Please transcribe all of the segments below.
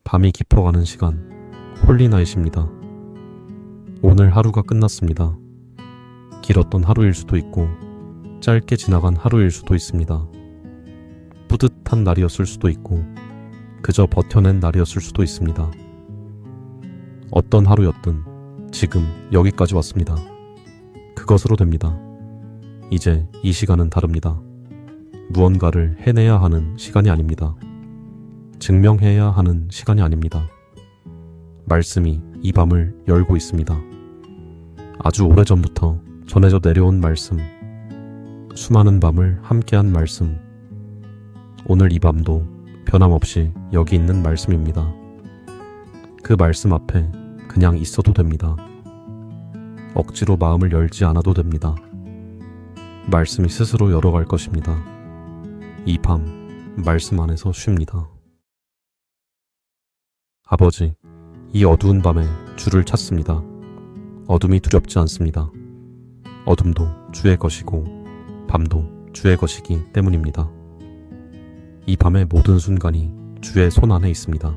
밤이 깊어가는 시간, 홀리나잇입니다. 오늘 하루가 끝났습니다. 길었던 하루일 수도 있고 짧게 지나간 하루일 수도 있습니다. 뿌듯한 날이었을 수도 있고 그저 버텨낸 날이었을 수도 있습니다. 어떤 하루였든 지금 여기까지 왔습니다. 그것으로 됩니다. 이제 이 시간은 다릅니다. 무언가를 해내야 하는 시간이 아닙니다. 증명해야 하는 시간이 아닙니다. 말씀이 이 밤을 열고 있습니다. 아주 오래전부터 전해져 내려온 말씀, 수많은 밤을 함께한 말씀, 오늘 이 밤도 변함없이 여기 있는 말씀입니다. 그 말씀 앞에 그냥 있어도 됩니다. 억지로 마음을 열지 않아도 됩니다. 말씀이 스스로 열어갈 것입니다. 이 밤 말씀 안에서 쉽니다. 아버지, 이 어두운 밤에 주를 찾습니다. 어둠이 두렵지 않습니다. 어둠도 주의 것이고 밤도 주의 것이기 때문입니다. 이 밤의 모든 순간이 주의 손 안에 있습니다.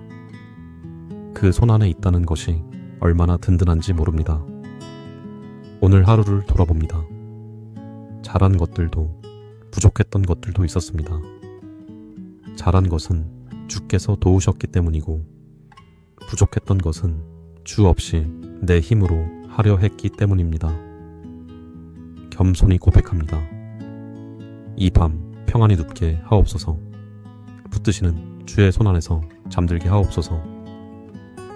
그 손 안에 있다는 것이 얼마나 든든한지 모릅니다. 오늘 하루를 돌아봅니다. 잘한 것들도 부족했던 것들도 있었습니다. 잘한 것은 주께서 도우셨기 때문이고 부족했던 것은 주 없이 내 힘으로 하려 했기 때문입니다. 겸손히 고백합니다. 이 밤 평안히 눕게 하옵소서. 붙드시는 주의 손 안에서 잠들게 하옵소서.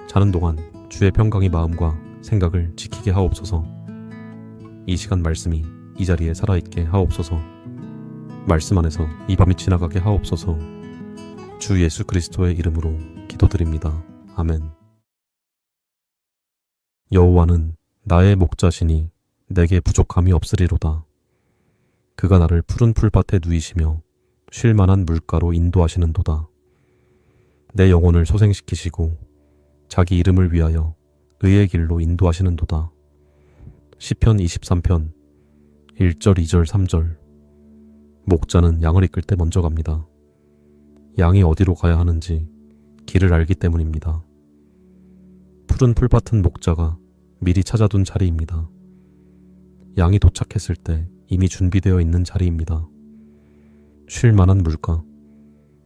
자는 동안 주의 평강이 마음과 생각을 지키게 하옵소서. 이 시간 말씀이 이 자리에 살아있게 하옵소서. 말씀 안에서 이 밤이 지나가게 하옵소서. 주 예수 그리스도의 이름으로 기도드립니다. 아멘. 여호와는 나의 목자시니 내게 부족함이 없으리로다. 그가 나를 푸른 풀밭에 누이시며 쉴 만한 물가로 인도하시는도다. 내 영혼을 소생시키시고 자기 이름을 위하여 의의 길로 인도하시는도다. 시편 23편 1절, 2절, 3절. 목자는 양을 이끌 때 먼저 갑니다. 양이 어디로 가야 하는지 길을 알기 때문입니다. 푸른 풀밭은 목자가 미리 찾아둔 자리입니다. 양이 도착했을 때 이미 준비되어 있는 자리입니다. 쉴 만한 물가,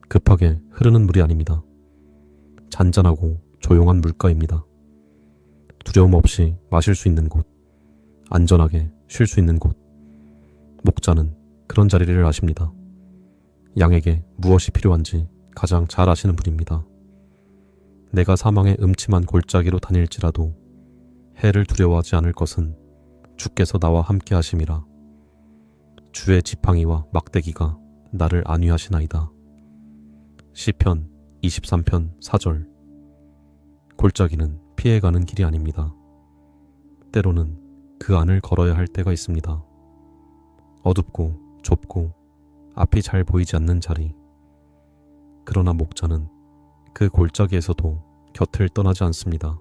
급하게 흐르는 물이 아닙니다. 잔잔하고 조용한 물가입니다. 두려움 없이 마실 수 있는 곳, 안전하게 쉴 수 있는 곳. 목자는 그런 자리를 아십니다. 양에게 무엇이 필요한지 가장 잘 아시는 분입니다. 내가 사망의 음침한 골짜기로 다닐지라도 해를 두려워하지 않을 것은 주께서 나와 함께 하심이라. 주의 지팡이와 막대기가 나를 안위하시나이다. 시편 23편 4절. 골짜기는 피해가는 길이 아닙니다. 때로는 그 안을 걸어야 할 때가 있습니다. 어둡고 좁고 앞이 잘 보이지 않는 자리. 그러나 목자는 그 골짜기에서도 곁을 떠나지 않습니다.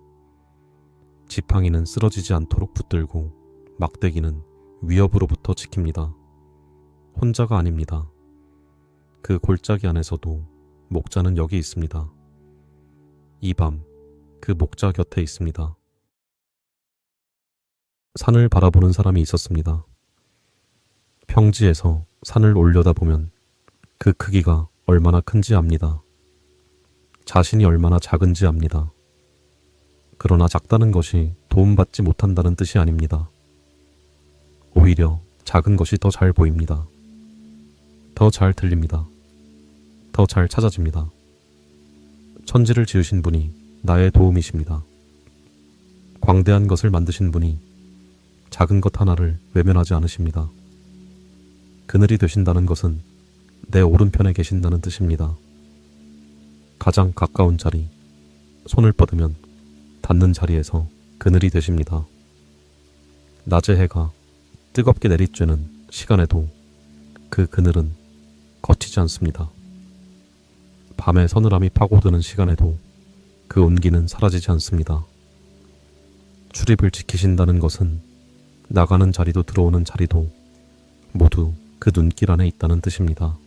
지팡이는 쓰러지지 않도록 붙들고 막대기는 위협으로부터 지킵니다. 혼자가 아닙니다. 그 골짜기 안에서도 목자는 여기 있습니다. 이 밤 그 목자 곁에 있습니다. 산을 바라보는 사람이 있었습니다. 평지에서 산을 올려다보면 그 크기가 얼마나 큰지 압니다. 자신이 얼마나 작은지 압니다. 그러나 작다는 것이 도움받지 못한다는 뜻이 아닙니다. 오히려 작은 것이 더 잘 보입니다. 더 잘 들립니다. 더 잘 찾아집니다. 천지를 지으신 분이 나의 도움이십니다. 광대한 것을 만드신 분이 작은 것 하나를 외면하지 않으십니다. 그늘이 되신다는 것은 내 오른편에 계신다는 뜻입니다. 가장 가까운 자리, 손을 뻗으면 닿는 자리에서 그늘이 되십니다. 낮의 해가 뜨겁게 내리쬐는 시간에도 그 그늘은 거치지 않습니다. 밤에 서늘함이 파고드는 시간에도 그 온기는 사라지지 않습니다. 출입을 지키신다는 것은 나가는 자리도 들어오는 자리도 모두 그 눈길 안에 있다는 뜻입니다.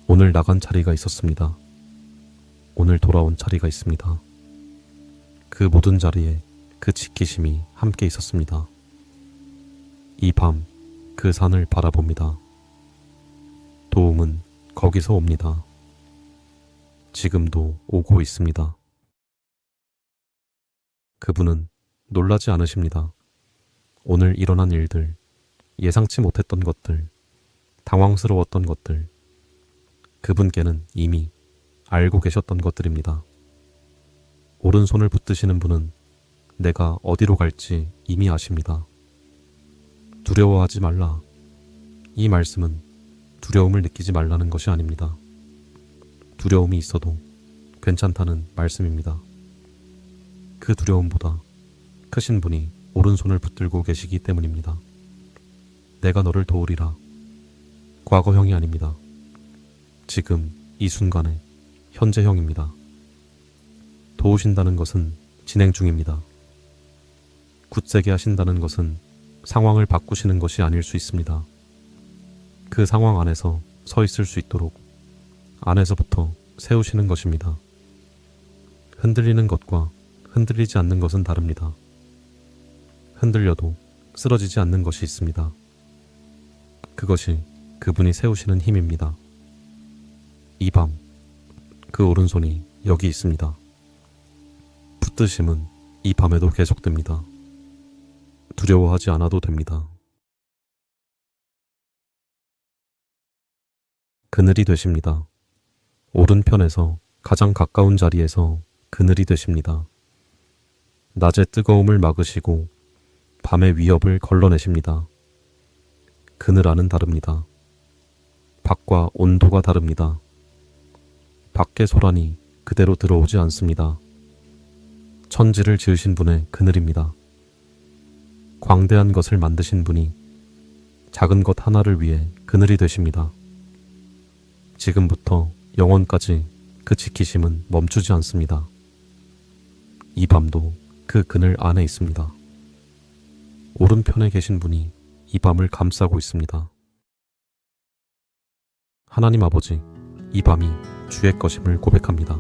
오늘 나간 자리가 있었습니다. 오늘 돌아온 자리가 있습니다. 그 모든 자리에 그 지키심이 함께 있었습니다. 이 밤 그 산을 바라봅니다. 도움은 거기서 옵니다. 지금도 오고 있습니다. 그분은 놀라지 않으십니다. 오늘 일어난 일들, 예상치 못했던 것들, 당황스러웠던 것들, 그분께는 이미 알고 계셨던 것들입니다. 오른손을 붙드시는 분은 내가 어디로 갈지 이미 아십니다. 두려워하지 말라. 이 말씀은 두려움을 느끼지 말라는 것이 아닙니다. 두려움이 있어도 괜찮다는 말씀입니다. 그 두려움보다 크신 분이 오른손을 붙들고 계시기 때문입니다. 내가 너를 도우리라. 과거형이 아닙니다. 지금 이 순간의 현재형입니다. 도우신다는 것은 진행 중입니다. 굳세게 하신다는 것은 상황을 바꾸시는 것이 아닐 수 있습니다. 그 상황 안에서 서 있을 수 있도록 안에서부터 세우시는 것입니다. 흔들리는 것과 흔들리지 않는 것은 다릅니다. 흔들려도 쓰러지지 않는 것이 있습니다. 그것이 그분이 세우시는 힘입니다. 이 밤 그 오른손이 여기 있습니다. 붙드심은 이 밤에도 계속됩니다. 두려워하지 않아도 됩니다. 그늘이 되십니다. 오른편에서 가장 가까운 자리에서 그늘이 되십니다. 낮의 뜨거움을 막으시고 밤의 위협을 걸러내십니다. 그늘 안은 다릅니다. 밖과 온도가 다릅니다. 밖의 소란이 그대로 들어오지 않습니다. 천지를 지으신 분의 그늘입니다. 광대한 것을 만드신 분이 작은 것 하나를 위해 그늘이 되십니다. 지금부터 영원까지 그 지키심은 멈추지 않습니다. 이 밤도 그 그늘 안에 있습니다. 오른편에 계신 분이 이 밤을 감싸고 있습니다. 하나님 아버지, 이 밤이 주의 것임을 고백합니다.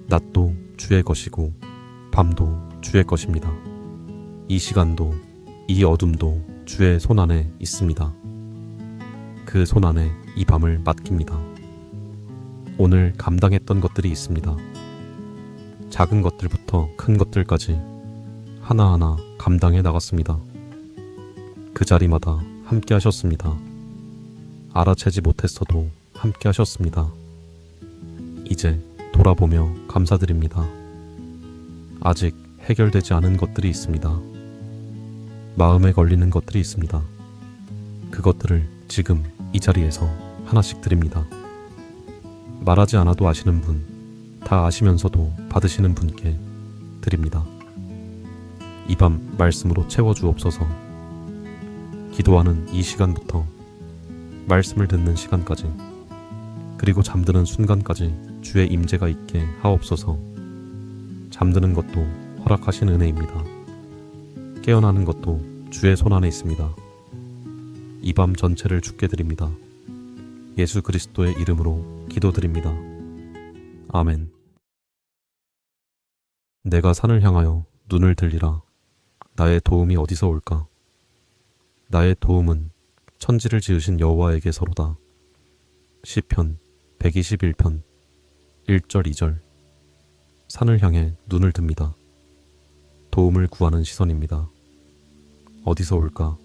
낮도 주의 것이고 밤도 주의 것입니다. 이 시간도 이 어둠도 주의 손 안에 있습니다. 그 손 안에 이 밤을 맡깁니다. 오늘 감당했던 것들이 있습니다. 작은 것들부터 큰 것들까지 하나하나 감당해 나갔습니다. 그 자리마다 함께 하셨습니다. 알아채지 못했어도 함께 하셨습니다. 이제 돌아보며 감사드립니다. 아직 해결되지 않은 것들이 있습니다. 마음에 걸리는 것들이 있습니다. 그것들을 지금 이 자리에서 하나씩 드립니다. 말하지 않아도 아시는 분, 다 아시면서도 받으시는 분께 드립니다. 이 밤 말씀으로 채워주옵소서. 기도하는 이 시간부터 말씀을 듣는 시간까지, 그리고 잠드는 순간까지 주의 임재가 있게 하옵소서. 잠드는 것도 허락하신 은혜입니다. 깨어나는 것도 주의 손 안에 있습니다. 이 밤 전체를 주께 드립니다. 예수 그리스도의 이름으로 기도드립니다. 아멘. 내가 산을 향하여 눈을 들리라. 나의 도움이 어디서 올까? 나의 도움은 천지를 지으신 여호와에게서로다. 시편 121편 1절 2절. 산을 향해 눈을 듭니다. 도움을 구하는 시선입니다. 어디서 올까?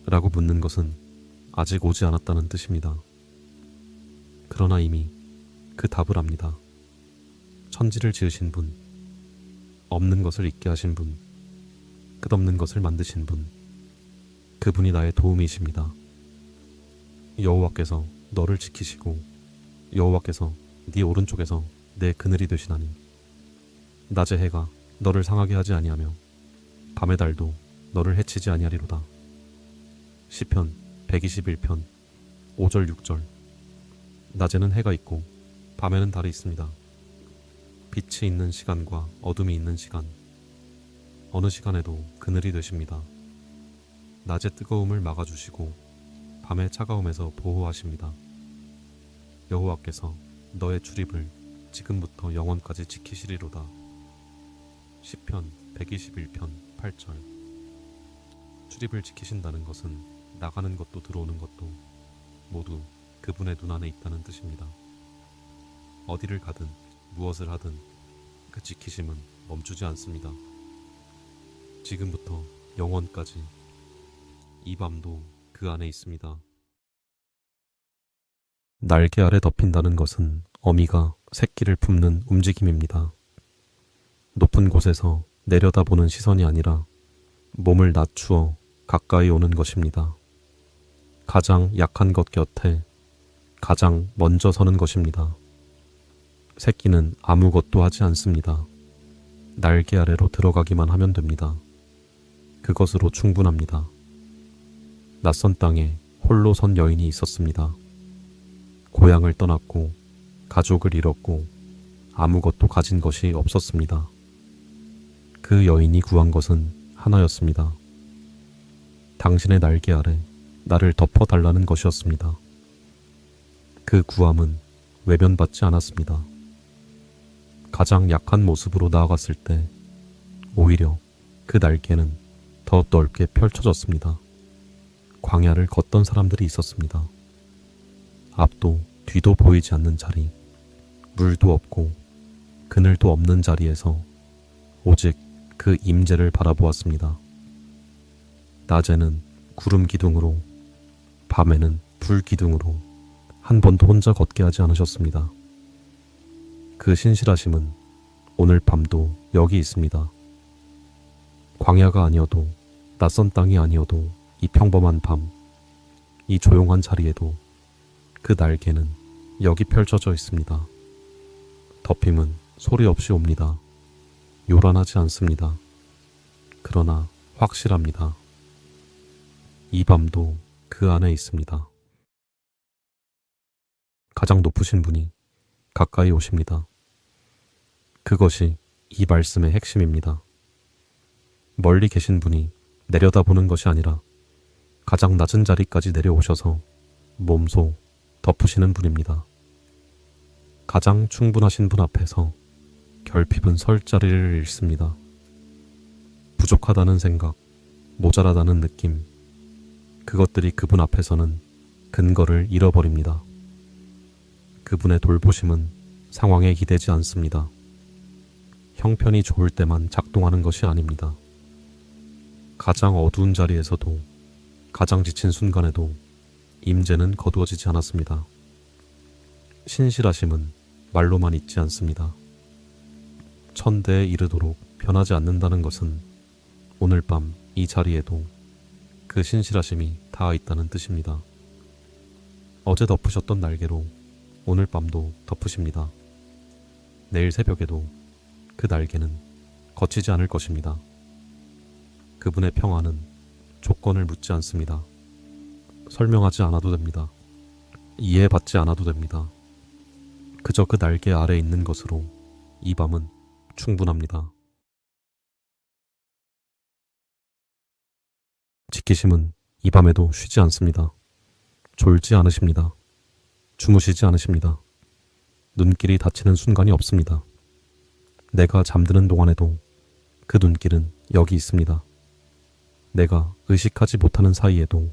라고 묻는 것은 아직 오지 않았다는 뜻입니다. 그러나 이미 그 답을 압니다. 천지를 지으신 분, 없는 것을 있게 하신 분, 끝없는 것을 만드신 분, 그분이 나의 도움이십니다. 여호와께서 너를 지키시고 여호와께서 네 오른쪽에서 내 그늘이 되시나니 낮의 해가 너를 상하게 하지 아니하며 밤의 달도 너를 해치지 아니하리로다. 시편 121편 5절 6절. 낮에는 해가 있고 밤에는 달이 있습니다. 빛이 있는 시간과 어둠이 있는 시간, 어느 시간에도 그늘이 되십니다. 낮의 뜨거움을 막아주시고 밤의 차가움에서 보호하십니다. 여호와께서 너의 출입을 지금부터 영원까지 지키시리로다. 시편 121편 8절. 출입을 지키신다는 것은 나가는 것도 들어오는 것도 모두 그분의 눈 안에 있다는 뜻입니다. 어디를 가든 무엇을 하든 그 지키심은 멈추지 않습니다. 지금부터 영원까지 이 밤도 그 안에 있습니다. 날개 아래 덮인다는 것은 어미가 새끼를 품는 움직임입니다. 높은 곳에서 내려다보는 시선이 아니라 몸을 낮추어 가까이 오는 것입니다. 가장 약한 것 곁에 가장 먼저 서는 것입니다. 새끼는 아무것도 하지 않습니다. 날개 아래로 들어가기만 하면 됩니다. 그것으로 충분합니다. 낯선 땅에 홀로 선 여인이 있었습니다. 고향을 떠났고 가족을 잃었고 아무것도 가진 것이 없었습니다. 그 여인이 구한 것은 하나였습니다. 당신의 날개 아래 나를 덮어달라는 것이었습니다. 그 구함은 외면받지 않았습니다. 가장 약한 모습으로 나아갔을 때 오히려 그 날개는 더 넓게 펼쳐졌습니다. 광야를 걷던 사람들이 있었습니다. 앞도 뒤도 보이지 않는 자리, 물도 없고 그늘도 없는 자리에서 오직 그 임재를 바라보았습니다. 낮에는 구름 기둥으로, 밤에는 불 기둥으로 한 번도 혼자 걷게 하지 않으셨습니다. 그 신실하심은 오늘 밤도 여기 있습니다. 광야가 아니어도, 낯선 땅이 아니어도 이 평범한 밤, 이 조용한 자리에도 그 날개는 여기 펼쳐져 있습니다. 덮임은 소리 없이 옵니다. 요란하지 않습니다. 그러나 확실합니다. 이 밤도 그 안에 있습니다. 가장 높으신 분이 가까이 오십니다. 그것이 이 말씀의 핵심입니다. 멀리 계신 분이 내려다보는 것이 아니라 가장 낮은 자리까지 내려오셔서 몸소 덮으시는 분입니다. 가장 충분하신 분 앞에서 결핍은 설 자리를 잃습니다. 부족하다는 생각, 모자라다는 느낌, 그것들이 그분 앞에서는 근거를 잃어버립니다. 그분의 돌보심은 상황에 기대지 않습니다. 형편이 좋을 때만 작동하는 것이 아닙니다. 가장 어두운 자리에서도, 가장 지친 순간에도 임재는 거두어지지 않았습니다. 신실하심은 말로만 있지 않습니다. 천대에 이르도록 변하지 않는다는 것은 오늘 밤 이 자리에도 그 신실하심이 닿아 있다는 뜻입니다. 어제 덮으셨던 날개로 오늘 밤도 덮으십니다. 내일 새벽에도 그 날개는 거치지 않을 것입니다. 그분의 평안은 조건을 묻지 않습니다. 설명하지 않아도 됩니다. 이해받지 않아도 됩니다. 그저 그 날개 아래 있는 것으로 이 밤은 충분합니다. 지키심은 이 밤에도 쉬지 않습니다. 졸지 않으십니다. 주무시지 않으십니다. 눈길이 닫히는 순간이 없습니다. 내가 잠드는 동안에도 그 눈길은 여기 있습니다. 내가 의식하지 못하는 사이에도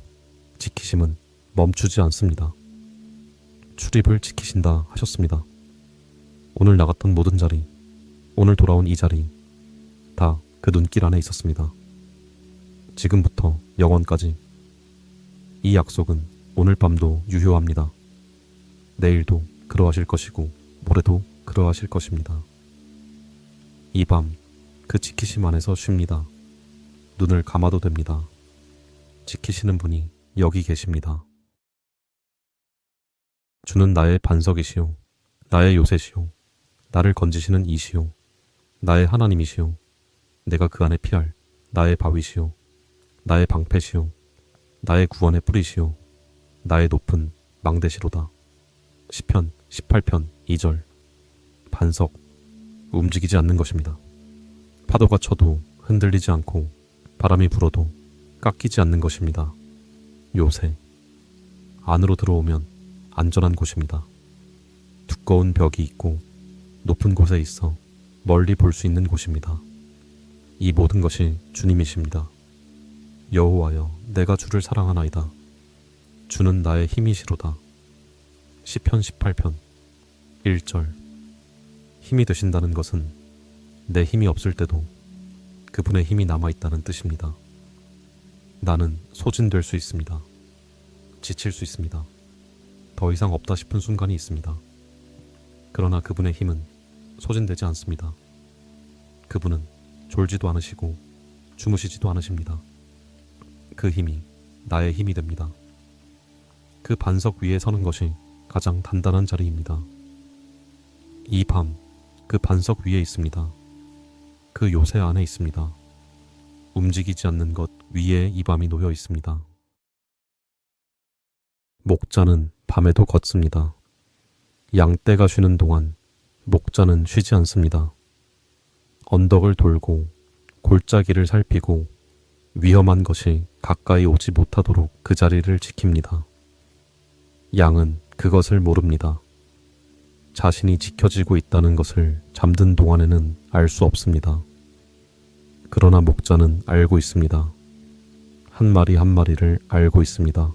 지키심은 멈추지 않습니다. 출입을 지키신다 하셨습니다. 오늘 나갔던 모든 자리, 오늘 돌아온 이 자리, 다 그 눈길 안에 있었습니다. 지금부터 영원까지 이 약속은 오늘 밤도 유효합니다. 내일도 그러하실 것이고 모레도 그러하실 것입니다. 이 밤 그 지키심 안에서 쉽니다. 눈을 감아도 됩니다. 지키시는 분이 여기 계십니다. 주는 나의 반석이시오, 나의 요새시오, 나를 건지시는 이시오, 나의 하나님이시오, 내가 그 안에 피할 나의 바위시오, 나의 방패시오, 나의 구원의 뿌리시오, 나의 높은 망대시로다. 시편 18편 2절. 반석, 움직이지 않는 것입니다. 파도가 쳐도 흔들리지 않고 바람이 불어도 깎이지 않는 것입니다. 요새, 안으로 들어오면 안전한 곳입니다. 두꺼운 벽이 있고 높은 곳에 있어 멀리 볼 수 있는 곳입니다. 이 모든 것이 주님이십니다. 여호와여, 내가 주를 사랑하나이다. 주는 나의 힘이시로다. 시편 18편 1절. 힘이 되신다는 것은 내 힘이 없을 때도 그분의 힘이 남아있다는 뜻입니다. 나는 소진될 수 있습니다. 지칠 수 있습니다. 더 이상 없다 싶은 순간이 있습니다. 그러나 그분의 힘은 소진되지 않습니다. 그분은 졸지도 않으시고 주무시지도 않으십니다. 그 힘이 나의 힘이 됩니다. 그 반석 위에 서는 것이 가장 단단한 자리입니다. 이 밤 그 반석 위에 있습니다. 그 요새 안에 있습니다. 움직이지 않는 것 위에 이 밤이 놓여 있습니다. 목자는 밤에도 걷습니다. 양떼가 쉬는 동안 목자는 쉬지 않습니다. 언덕을 돌고 골짜기를 살피고 위험한 것이 가까이 오지 못하도록 그 자리를 지킵니다. 양은 그것을 모릅니다. 자신이 지켜지고 있다는 것을 잠든 동안에는 알 수 없습니다. 그러나 목자는 알고 있습니다. 한 마리 한 마리를 알고 있습니다.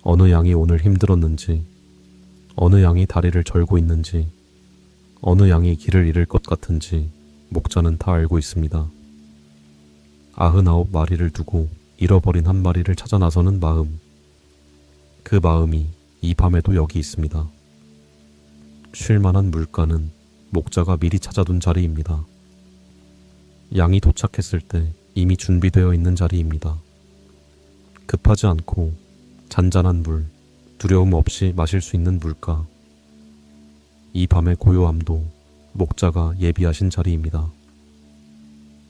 어느 양이 오늘 힘들었는지, 어느 양이 다리를 절고 있는지, 어느 양이 길을 잃을 것 같은지 목자는 다 알고 있습니다. 99마리를 두고 잃어버린 한 마리를 찾아 나서는 마음, 그 마음이 이 밤에도 여기 있습니다. 쉴만한 물가는 목자가 미리 찾아둔 자리입니다. 양이 도착했을 때 이미 준비되어 있는 자리입니다. 급하지 않고 잔잔한 물, 두려움 없이 마실 수 있는 물가. 이 밤의 고요함도 목자가 예비하신 자리입니다.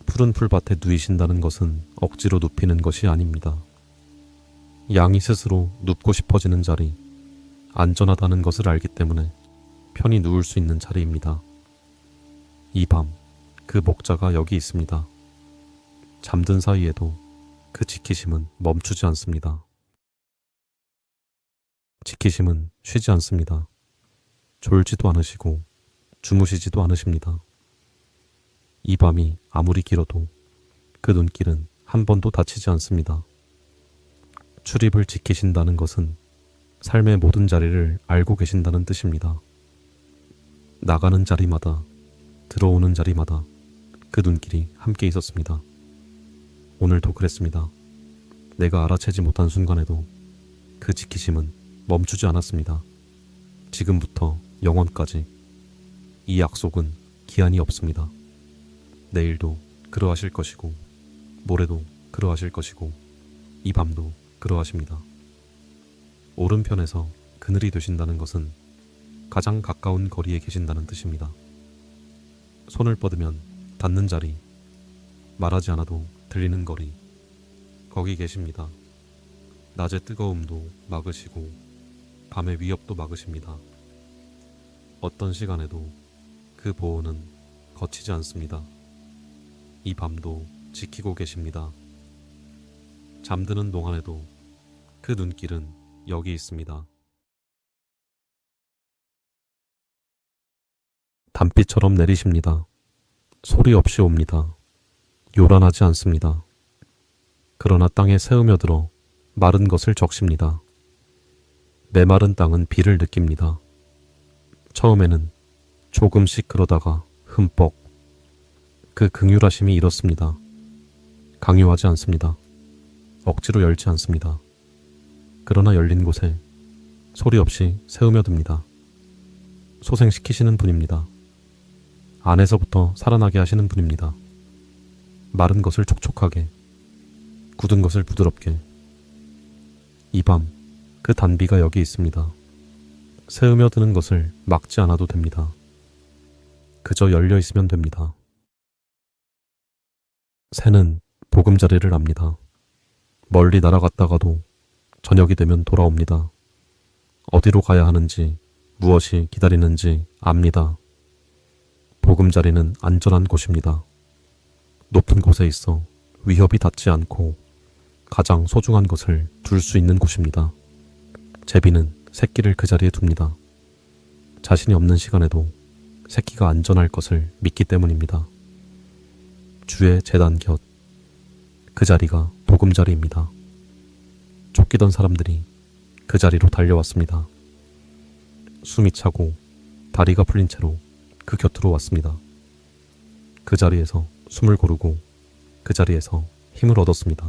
푸른 풀밭에 누이신다는 것은 억지로 눕히는 것이 아닙니다. 양이 스스로 눕고 싶어지는 자리, 안전하다는 것을 알기 때문에 편히 누울 수 있는 자리입니다. 이 밤, 그 목자가 여기 있습니다. 잠든 사이에도 그 지키심은 멈추지 않습니다. 지키심은 쉬지 않습니다. 졸지도 않으시고 주무시지도 않으십니다. 이 밤이 아무리 길어도 그 눈길은 한 번도 다치지 않습니다. 출입을 지키신다는 것은 삶의 모든 자리를 알고 계신다는 뜻입니다. 나가는 자리마다, 들어오는 자리마다 그 눈길이 함께 있었습니다. 오늘도 그랬습니다. 내가 알아채지 못한 순간에도 그 지키심은 멈추지 않았습니다. 지금부터 영원까지 이 약속은 기한이 없습니다. 내일도 그러하실 것이고, 모레도 그러하실 것이고, 이 밤도 그러하십니다. 오른편에서 그늘이 되신다는 것은 가장 가까운 거리에 계신다는 뜻입니다. 손을 뻗으면 닿는 자리, 말하지 않아도 들리는 거리, 거기 계십니다. 낮의 뜨거움도 막으시고 밤의 위협도 막으십니다. 어떤 시간에도 그 보호는 거치지 않습니다. 이 밤도 지키고 계십니다. 잠드는 동안에도 그 눈길은 여기 있습니다. 단비처럼 내리십니다. 소리 없이 옵니다. 요란하지 않습니다. 그러나 땅에 새으며들어 마른 것을 적십니다. 메마른 땅은 비를 느낍니다. 처음에는 조금씩 그러다가 흠뻑. 그 긍휼하심이 이렇습니다. 강요하지 않습니다. 억지로 열지 않습니다. 그러나 열린 곳에 소리 없이 새으며듭니다. 소생시키시는 분입니다. 안에서부터 살아나게 하시는 분입니다. 마른 것을 촉촉하게, 굳은 것을 부드럽게. 이 밤, 그 단비가 여기 있습니다. 새으며드는 것을 막지 않아도 됩니다. 그저 열려 있으면 됩니다. 새는 보금자리를 압니다. 멀리 날아갔다가도 저녁이 되면 돌아옵니다. 어디로 가야 하는지, 무엇이 기다리는지 압니다. 보금자리는 안전한 곳입니다. 높은 곳에 있어 위협이 닿지 않고 가장 소중한 것을 둘 수 있는 곳입니다. 제비는 새끼를 그 자리에 둡니다. 자신이 없는 시간에도 새끼가 안전할 것을 믿기 때문입니다. 주의 제단 곁, 그 자리가 보금자리입니다. 쫓기던 사람들이 그 자리로 달려왔습니다. 숨이 차고 다리가 풀린 채로 그 곁으로 왔습니다. 그 자리에서 숨을 고르고 그 자리에서 힘을 얻었습니다.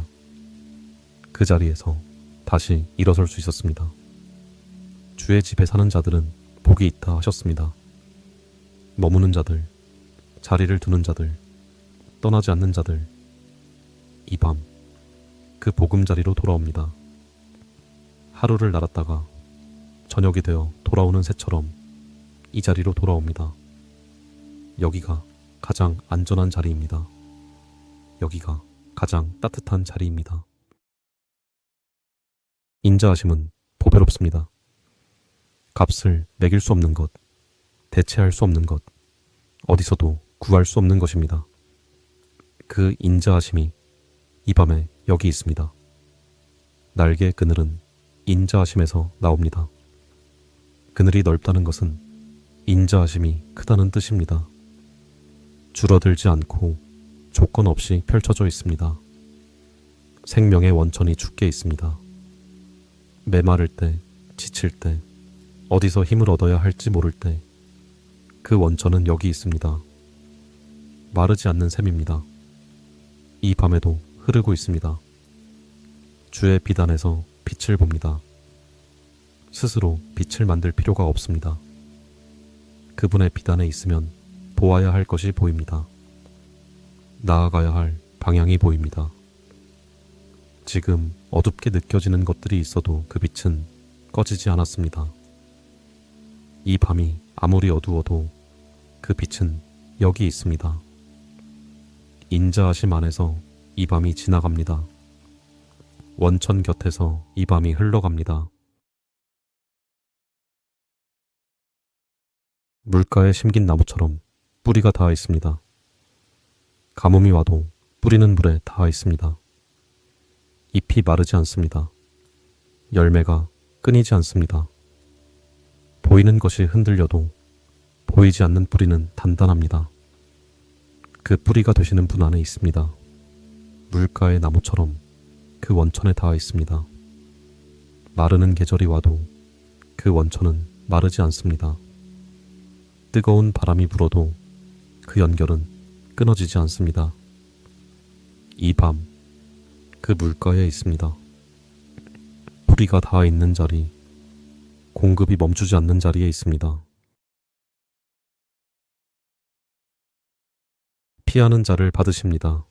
그 자리에서 다시 일어설 수 있었습니다. 주의 집에 사는 자들은 복이 있다 하셨습니다. 머무는 자들, 자리를 두는 자들, 떠나지 않는 자들, 이 밤 그 보금자리로 돌아옵니다. 하루를 날았다가 저녁이 되어 돌아오는 새처럼 이 자리로 돌아옵니다. 여기가 가장 안전한 자리입니다. 여기가 가장 따뜻한 자리입니다. 인자하심은 보배롭습니다. 값을 매길 수 없는 것, 대체할 수 없는 것, 어디서도 구할 수 없는 것입니다. 그 인자하심이 이 밤에 여기 있습니다. 날개의 그늘은 인자하심에서 나옵니다. 그늘이 넓다는 것은 인자하심이 크다는 뜻입니다. 줄어들지 않고 조건 없이 펼쳐져 있습니다. 생명의 원천이 죽게 있습니다. 메마를 때, 지칠 때, 어디서 힘을 얻어야 할지 모를 때, 그 원천은 여기 있습니다. 마르지 않는 샘입니다. 이 밤에도 흐르고 있습니다. 주의 비단에서 빛을 봅니다. 스스로 빛을 만들 필요가 없습니다. 그분의 비단에 있으면 보아야 할 것이 보입니다. 나아가야 할 방향이 보입니다. 지금 어둡게 느껴지는 것들이 있어도 그 빛은 꺼지지 않았습니다. 이 밤이 아무리 어두워도 그 빛은 여기 있습니다. 인자하심 안에서 이 밤이 지나갑니다. 원천 곁에서 이 밤이 흘러갑니다. 물가에 심긴 나무처럼 뿌리가 닿아 있습니다. 가뭄이 와도 뿌리는 물에 닿아 있습니다. 잎이 마르지 않습니다. 열매가 끊이지 않습니다. 보이는 것이 흔들려도 보이지 않는 뿌리는 단단합니다. 그 뿌리가 되시는 분 안에 있습니다. 물가의 나무처럼 그 원천에 닿아 있습니다. 마르는 계절이 와도 그 원천은 마르지 않습니다. 뜨거운 바람이 불어도 그 연결은 끊어지지 않습니다. 이 밤 그 물가에 있습니다. 뿌리가 닿아 있는 자리, 공급이 멈추지 않는 자리에 있습니다. 피하는 자를 받으십니다.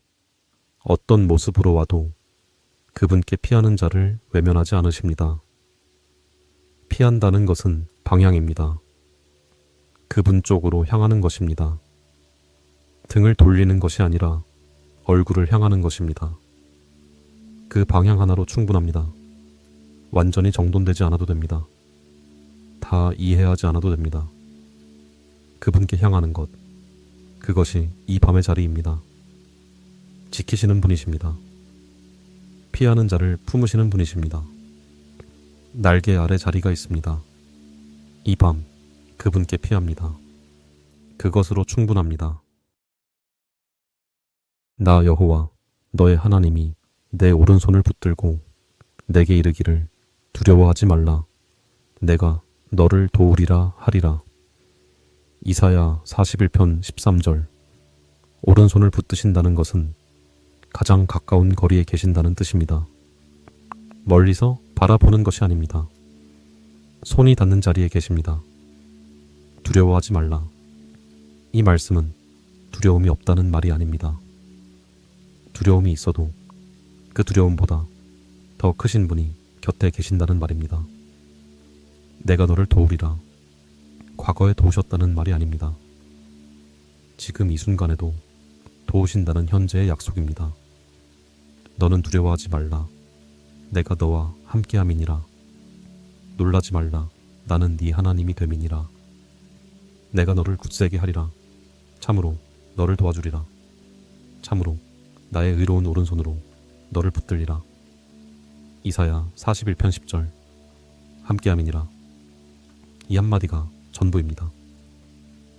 어떤 모습으로 와도 그분께 피하는 자를 외면하지 않으십니다. 피한다는 것은 방향입니다. 그분 쪽으로 향하는 것입니다. 등을 돌리는 것이 아니라 얼굴을 향하는 것입니다. 그 방향 하나로 충분합니다. 완전히 정돈되지 않아도 됩니다. 다 이해하지 않아도 됩니다. 그분께 향하는 것, 그것이 이 밤의 자리입니다. 지키시는 분이십니다. 피하는 자를 품으시는 분이십니다. 날개 아래 자리가 있습니다. 이 밤 그분께 피합니다. 그것으로 충분합니다. 나 여호와 너의 하나님이 내 오른손을 붙들고 내게 이르기를 두려워하지 말라. 내가 너를 도우리라 하리라. 이사야 41편 13절. 오른손을 붙드신다는 것은 가장 가까운 거리에 계신다는 뜻입니다. 멀리서 바라보는 것이 아닙니다. 손이 닿는 자리에 계십니다. 두려워하지 말라. 이 말씀은 두려움이 없다는 말이 아닙니다. 두려움이 있어도 그 두려움보다 더 크신 분이 곁에 계신다는 말입니다. 내가 너를 도우리라. 과거에 도우셨다는 말이 아닙니다. 지금 이 순간에도 도우신다는 현재의 약속입니다. 너는 두려워하지 말라. 내가 너와 함께함이니라. 놀라지 말라. 나는 네 하나님이 됨이니라. 내가 너를 굳세게 하리라. 참으로 너를 도와주리라. 참으로 나의 의로운 오른손으로 너를 붙들리라. 이사야 41편 10절. 함께함이니라. 이 한마디가 전부입니다.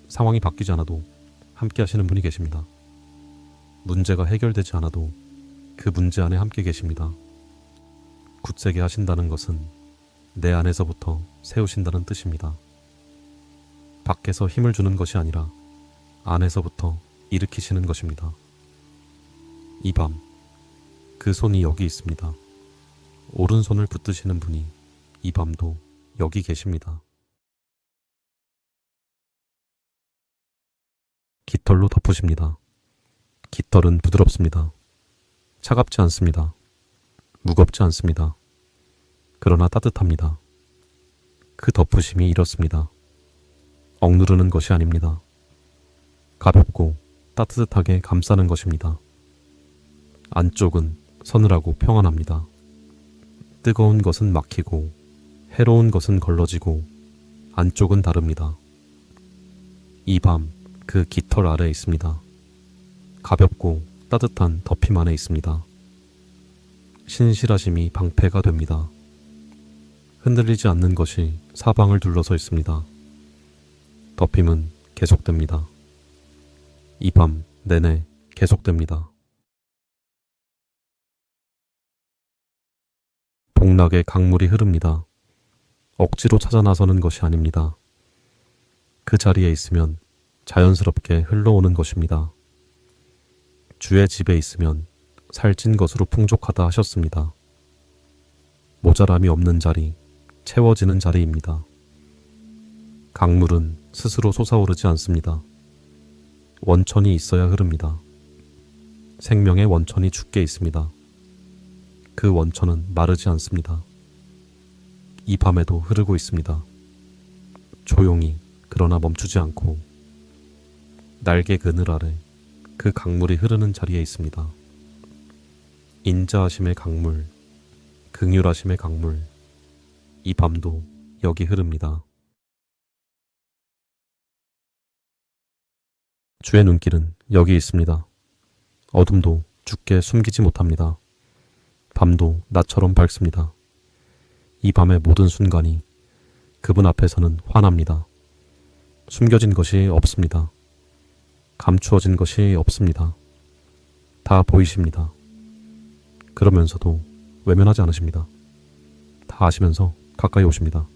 상황이 바뀌지 않아도 함께 하시는 분이 계십니다. 문제가 해결되지 않아도 그 문제 안에 함께 계십니다. 굳세게 하신다는 것은 내 안에서부터 세우신다는 뜻입니다. 밖에서 힘을 주는 것이 아니라 안에서부터 일으키시는 것입니다. 이 밤, 그 손이 여기 있습니다. 오른손을 붙드시는 분이 이 밤도 여기 계십니다. 깃털로 덮으십니다. 깃털은 부드럽습니다. 차갑지 않습니다. 무겁지 않습니다. 그러나 따뜻합니다. 그 덮으심이 이렇습니다. 억누르는 것이 아닙니다. 가볍고 따뜻하게 감싸는 것입니다. 안쪽은 서늘하고 평안합니다. 뜨거운 것은 막히고 해로운 것은 걸러지고 안쪽은 다릅니다. 이 밤 그 깃털 아래에 있습니다. 가볍고 따뜻한 덮임 안에 있습니다. 신실하심이 방패가 됩니다. 흔들리지 않는 것이 사방을 둘러서 있습니다. 덮임은 계속됩니다. 이 밤 내내 계속됩니다. 복락의 강물이 흐릅니다. 억지로 찾아 나서는 것이 아닙니다. 그 자리에 있으면 자연스럽게 흘러오는 것입니다. 주의 집에 있으면 살찐 것으로 풍족하다 하셨습니다. 모자람이 없는 자리, 채워지는 자리입니다. 강물은 스스로 솟아오르지 않습니다. 원천이 있어야 흐릅니다. 생명의 원천이 주께 있습니다. 그 원천은 마르지 않습니다. 이 밤에도 흐르고 있습니다. 조용히 그러나 멈추지 않고 날개 그늘 아래 그 강물이 흐르는 자리에 있습니다. 인자하심의 강물, 긍휼하심의 강물, 이 밤도 여기 흐릅니다. 주의 눈길은 여기 있습니다. 어둠도 주께 숨기지 못합니다. 밤도 낮처럼 밝습니다. 이 밤의 모든 순간이 그분 앞에서는 환합니다. 숨겨진 것이 없습니다. 감추어진 것이 없습니다. 다 보이십니다. 그러면서도 외면하지 않으십니다. 다 아시면서 가까이 오십니다.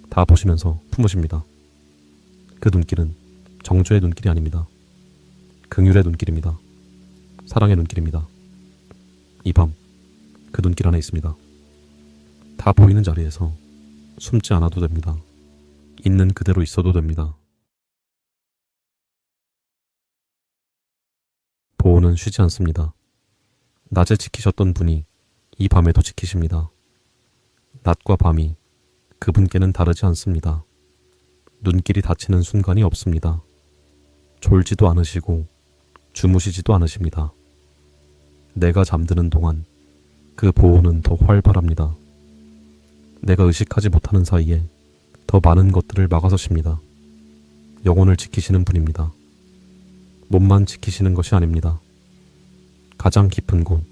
다 보시면서 품으십니다. 그 눈길은 정죄의 눈길이 아닙니다. 긍휼의 눈길입니다. 사랑의 눈길입니다. 이 밤 그 눈길 안에 있습니다. 다 보이는 자리에서 숨지 않아도 됩니다. 있는 그대로 있어도 됩니다. 보호는 쉬지 않습니다. 낮에 지키셨던 분이 이 밤에도 지키십니다. 낮과 밤이 그분께는 다르지 않습니다. 눈길이 닫히는 순간이 없습니다. 졸지도 않으시고 주무시지도 않으십니다. 내가 잠드는 동안 그 보호는 더 활발합니다. 내가 의식하지 못하는 사이에 더 많은 것들을 막아서십니다. 영혼을 지키시는 분입니다. 몸만 지키시는 것이 아닙니다. 가장 깊은 곳,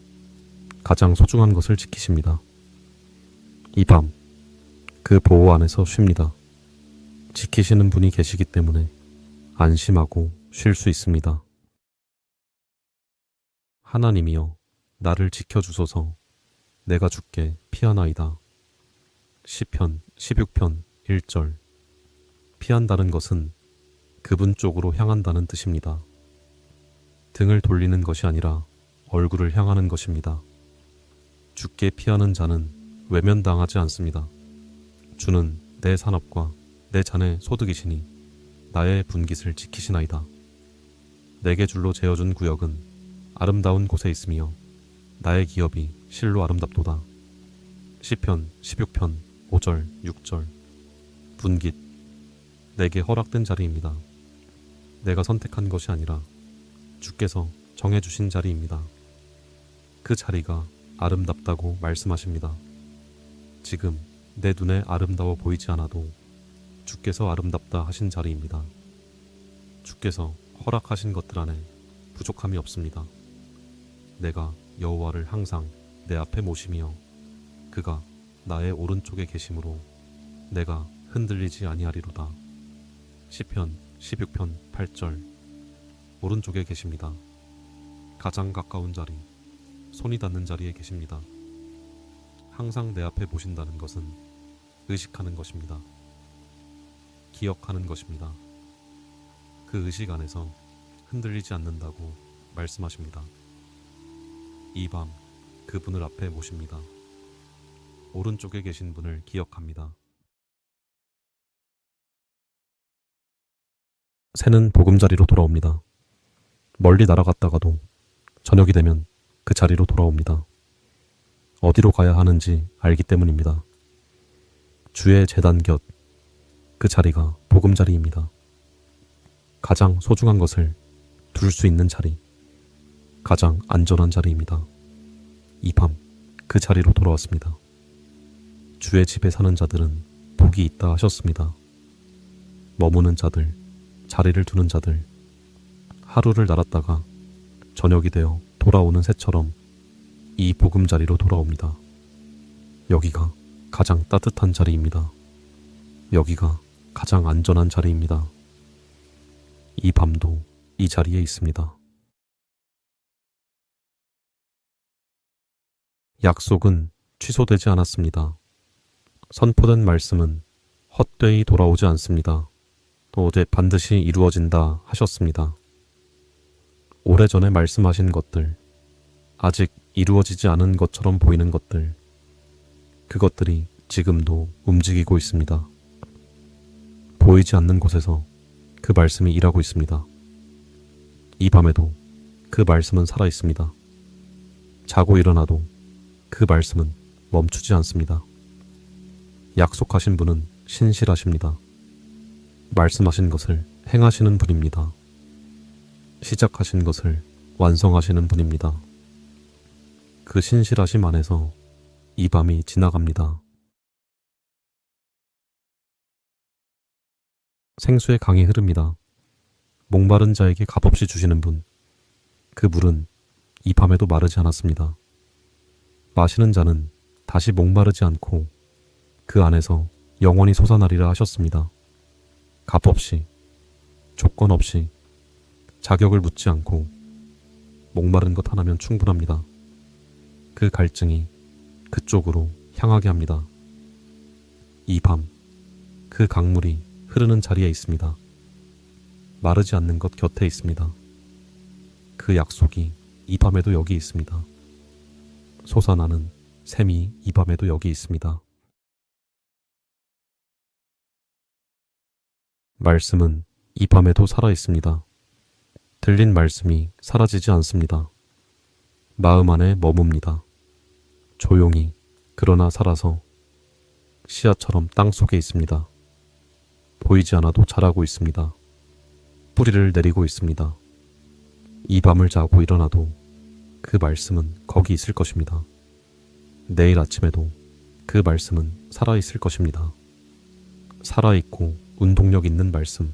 가장 소중한 것을 지키십니다. 이 밤, 그 보호 안에서 쉽니다. 지키시는 분이 계시기 때문에 안심하고 쉴 수 있습니다. 하나님이여, 나를 지켜주소서. 내가 주께 피하나이다. 시편 16편 1절. 피한다는 것은 그분 쪽으로 향한다는 뜻입니다. 등을 돌리는 것이 아니라 얼굴을 향하는 것입니다. 주께 피하는 자는 외면당하지 않습니다. 주는 내 산업과 내 잔의 소득이시니 나의 분깃을 지키시나이다. 내게 줄로 재어준 구역은 아름다운 곳에 있으며 나의 기업이 실로 아름답도다. 시편 16편 5절 6절. 분깃, 내게 허락된 자리입니다. 내가 선택한 것이 아니라 주께서 정해주신 자리입니다. 그 자리가 아름답다고 말씀하십니다. 지금 내 눈에 아름다워 보이지 않아도 주께서 아름답다 하신 자리입니다. 주께서 허락하신 것들 안에 부족함이 없습니다. 내가 여호와를 항상 내 앞에 모시며 그가 나의 오른쪽에 계심으로 내가 흔들리지 아니하리로다. 시편 16편 8절. 오른쪽에 계십니다. 가장 가까운 자리, 손이 닿는 자리에 계십니다. 항상 내 앞에 보신다는 것은 의식하는 것입니다. 기억하는 것입니다. 그 의식 안에서 흔들리지 않는다고 말씀하십니다. 이 밤 그분을 앞에 모십니다. 오른쪽에 계신 분을 기억합니다. 새는 보금자리로 돌아옵니다. 멀리 날아갔다가도 저녁이 되면 그 자리로 돌아옵니다. 어디로 가야 하는지 알기 때문입니다. 주의 제단 곁, 그 자리가 보금자리입니다. 가장 소중한 것을 둘 수 있는 자리, 가장 안전한 자리입니다. 이 밤 그 자리로 돌아왔습니다. 주의 집에 사는 자들은 복이 있다 하셨습니다. 머무는 자들, 자리를 두는 자들, 하루를 날았다가 저녁이 되어 돌아오는 새처럼 이 보금자리로 돌아옵니다. 여기가 가장 따뜻한 자리입니다. 여기가 가장 안전한 자리입니다. 이 밤도 이 자리에 있습니다. 약속은 취소되지 않았습니다. 선포된 말씀은 헛되이 돌아오지 않습니다. 또 어제 반드시 이루어진다 하셨습니다. 오래전에 말씀하신 것들, 아직 이루어지지 않은 것처럼 보이는 것들, 그것들이 지금도 움직이고 있습니다. 보이지 않는 곳에서 그 말씀이 일하고 있습니다. 이 밤에도 그 말씀은 살아 있습니다. 자고 일어나도 그 말씀은 멈추지 않습니다. 약속하신 분은 신실하십니다. 말씀하신 것을 행하시는 분입니다. 시작하신 것을 완성하시는 분입니다. 그 신실하심 안에서 이 밤이 지나갑니다. 생수의 강이 흐릅니다. 목마른 자에게 값없이 주시는 분, 그 물은 이 밤에도 마르지 않았습니다. 마시는 자는 다시 목마르지 않고 그 안에서 영원히 솟아나리라 하셨습니다. 값없이, 조건 없이, 자격을 묻지 않고 목마른 것 하나면 충분합니다. 그 갈증이 그쪽으로 향하게 합니다. 이 밤, 그 강물이 흐르는 자리에 있습니다. 마르지 않는 것 곁에 있습니다. 그 약속이 이 밤에도 여기 있습니다. 솟아나는 샘이 이 밤에도 여기 있습니다. 말씀은 이 밤에도 살아 있습니다. 들린 말씀이 사라지지 않습니다. 마음 안에 머뭅니다. 조용히 그러나 살아서 씨앗처럼 땅 속에 있습니다. 보이지 않아도 자라고 있습니다. 뿌리를 내리고 있습니다. 이 밤을 자고 일어나도 그 말씀은 거기 있을 것입니다. 내일 아침에도 그 말씀은 살아있을 것입니다. 살아있고 운동력 있는 말씀,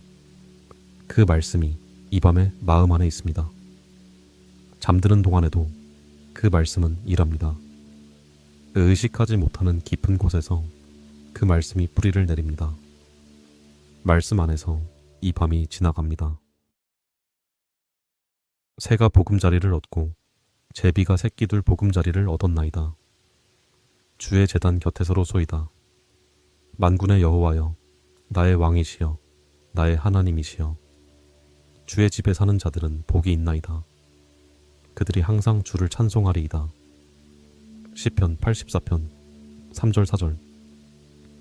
그 말씀이 이 밤에 마음 안에 있습니다. 잠드는 동안에도 그 말씀은 일합니다. 의식하지 못하는 깊은 곳에서 그 말씀이 뿌리를 내립니다. 말씀 안에서 이 밤이 지나갑니다. 새가 보금자리를 얻고 제비가 새끼둘 보금자리를 얻었나이다. 주의 제단 곁에서로소이다. 만군의 여호와여, 나의 왕이시여, 나의 하나님이시여. 주의 집에 사는 자들은 복이 있나이다. 그들이 항상 주를 찬송하리이다. 시편 84편 3절 4절.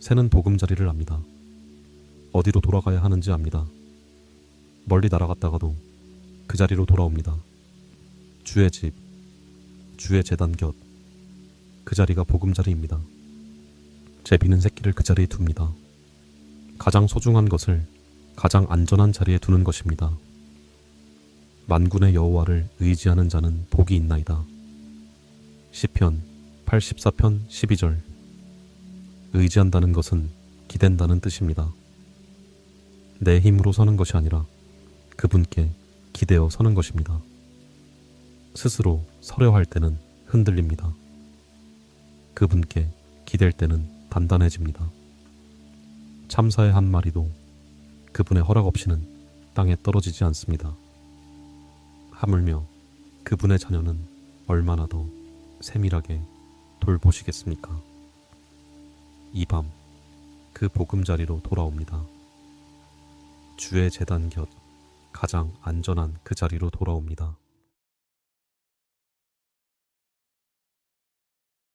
새는 보금자리를 압니다. 어디로 돌아가야 하는지 압니다. 멀리 날아갔다가도 그 자리로 돌아옵니다. 주의 집, 주의 제단 곁, 그 자리가 보금자리입니다. 제비는 새끼를 그 자리에 둡니다. 가장 소중한 것을 가장 안전한 자리에 두는 것입니다. 만군의 여호와를 의지하는 자는 복이 있나이다. 시편 84편 12절. 의지한다는 것은 기댄다는 뜻입니다. 내 힘으로 서는 것이 아니라 그분께 기대어 서는 것입니다. 스스로 서려 할 때는 흔들립니다. 그분께 기댈 때는 단단해집니다. 참사의 한 마리도 그분의 허락 없이는 땅에 떨어지지 않습니다. 하물며 그분의 자녀는 얼마나 더 세밀하게 돌보시겠습니까? 이 밤 그 보금자리로 돌아옵니다. 주의 제단 곁 가장 안전한 그 자리로 돌아옵니다.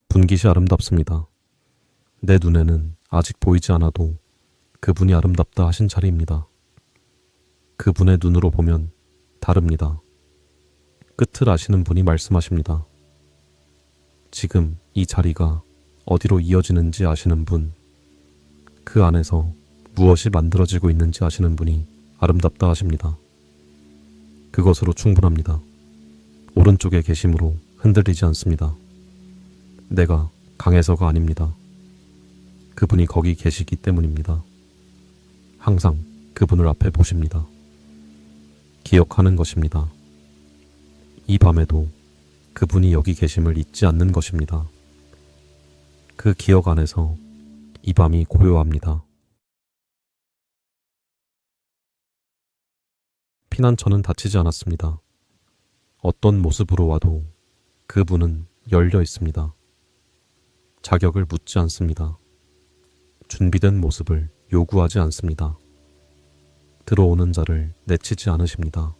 분깃이 아름답습니다. 내 눈에는 아직 보이지 않아도 그분이 아름답다 하신 자리입니다. 그분의 눈으로 보면 다릅니다. 끝을 아시는 분이 말씀하십니다. 지금 이 자리가 어디로 이어지는지 아시는 분, 그 안에서 무엇이 만들어지고 있는지 아시는 분이 아름답다 하십니다. 그것으로 충분합니다. 오른쪽에 계심으로 흔들리지 않습니다. 내가 강해서가 아닙니다. 그분이 거기 계시기 때문입니다. 항상 그분을 앞에 보십니다. 기억하는 것입니다. 이 밤에도 그분이 여기 계심을 잊지 않는 것입니다. 그 기억 안에서 이 밤이 고요합니다. 피난처는 닫히지 않았습니다. 어떤 모습으로 와도 그분은 열려 있습니다. 자격을 묻지 않습니다. 준비된 모습을 요구하지 않습니다. 들어오는 자를 내치지 않으십니다.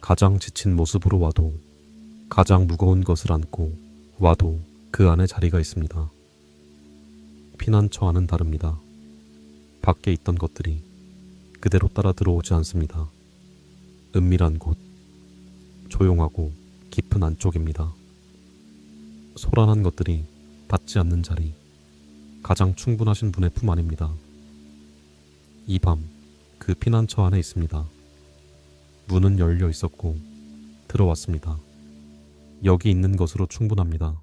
가장 지친 모습으로 와도, 가장 무거운 것을 안고 와도 그 안에 자리가 있습니다. 피난처와는 다릅니다. 밖에 있던 것들이 그대로 따라 들어오지 않습니다. 은밀한 곳, 조용하고 깊은 안쪽입니다. 소란한 것들이 닿지 않는 자리, 가장 충분하신 분의 품 안입니다. 이 밤 그 피난처 안에 있습니다. 문은 열려 있었고 들어왔습니다. 여기 있는 것으로 충분합니다.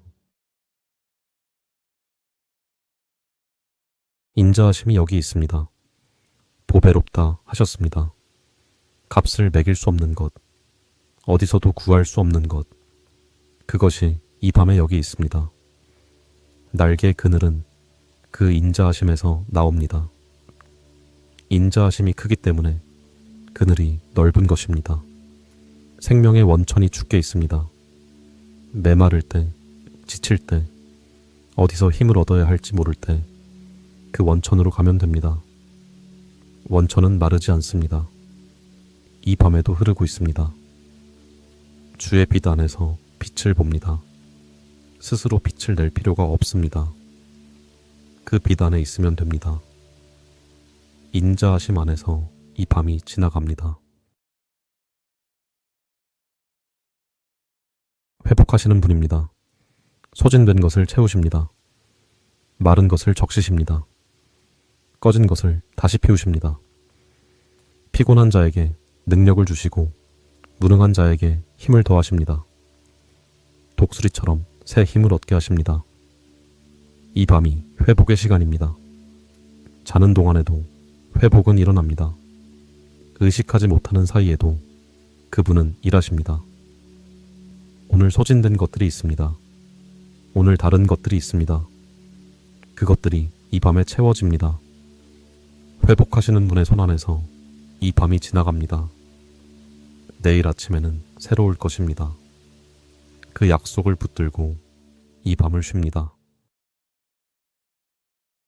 인자하심이 여기 있습니다. 보배롭다 하셨습니다. 값을 매길 수 없는 것, 어디서도 구할 수 없는 것, 그것이 이 밤에 여기 있습니다. 날개의 그늘은 그 인자하심에서 나옵니다. 인자하심이 크기 때문에 그늘이 넓은 것입니다. 생명의 원천이 죽게 있습니다. 메마를 때, 지칠 때, 어디서 힘을 얻어야 할지 모를 때 그 원천으로 가면 됩니다. 원천은 마르지 않습니다. 이 밤에도 흐르고 있습니다. 주의 빛 안에서 빛을 봅니다. 스스로 빛을 낼 필요가 없습니다. 그 빛 안에 있으면 됩니다. 인자하심 안에서 이 밤이 지나갑니다. 회복하시는 분입니다. 소진된 것을 채우십니다. 마른 것을 적시십니다. 꺼진 것을 다시 피우십니다. 피곤한 자에게 능력을 주시고 무능한 자에게 힘을 더하십니다. 독수리처럼 새 힘을 얻게 하십니다. 이 밤이 회복의 시간입니다. 자는 동안에도 회복은 일어납니다. 의식하지 못하는 사이에도 그분은 일하십니다. 오늘 소진된 것들이 있습니다. 오늘 다른 것들이 있습니다. 그것들이 이 밤에 채워집니다. 회복하시는 분의 손 안에서 이 밤이 지나갑니다. 내일 아침에는 새로울 것입니다. 그 약속을 붙들고 이 밤을 쉽니다.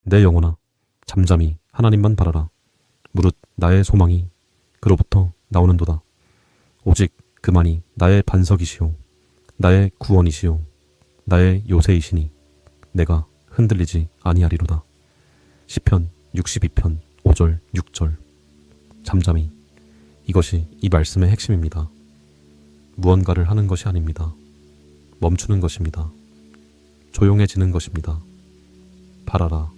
내 영혼아, 잠잠히 하나님만 바라라. 무릇 나의 소망이 그로부터 나오는도다. 오직 그만이 나의 반석이시오, 나의 구원이시오, 나의 요새이시니 내가 흔들리지 아니하리로다. 시편 62편 5절 6절. 잠잠히, 이것이 이 말씀의 핵심입니다. 무언가를 하는 것이 아닙니다. 멈추는 것입니다. 조용해지는 것입니다. 바라라,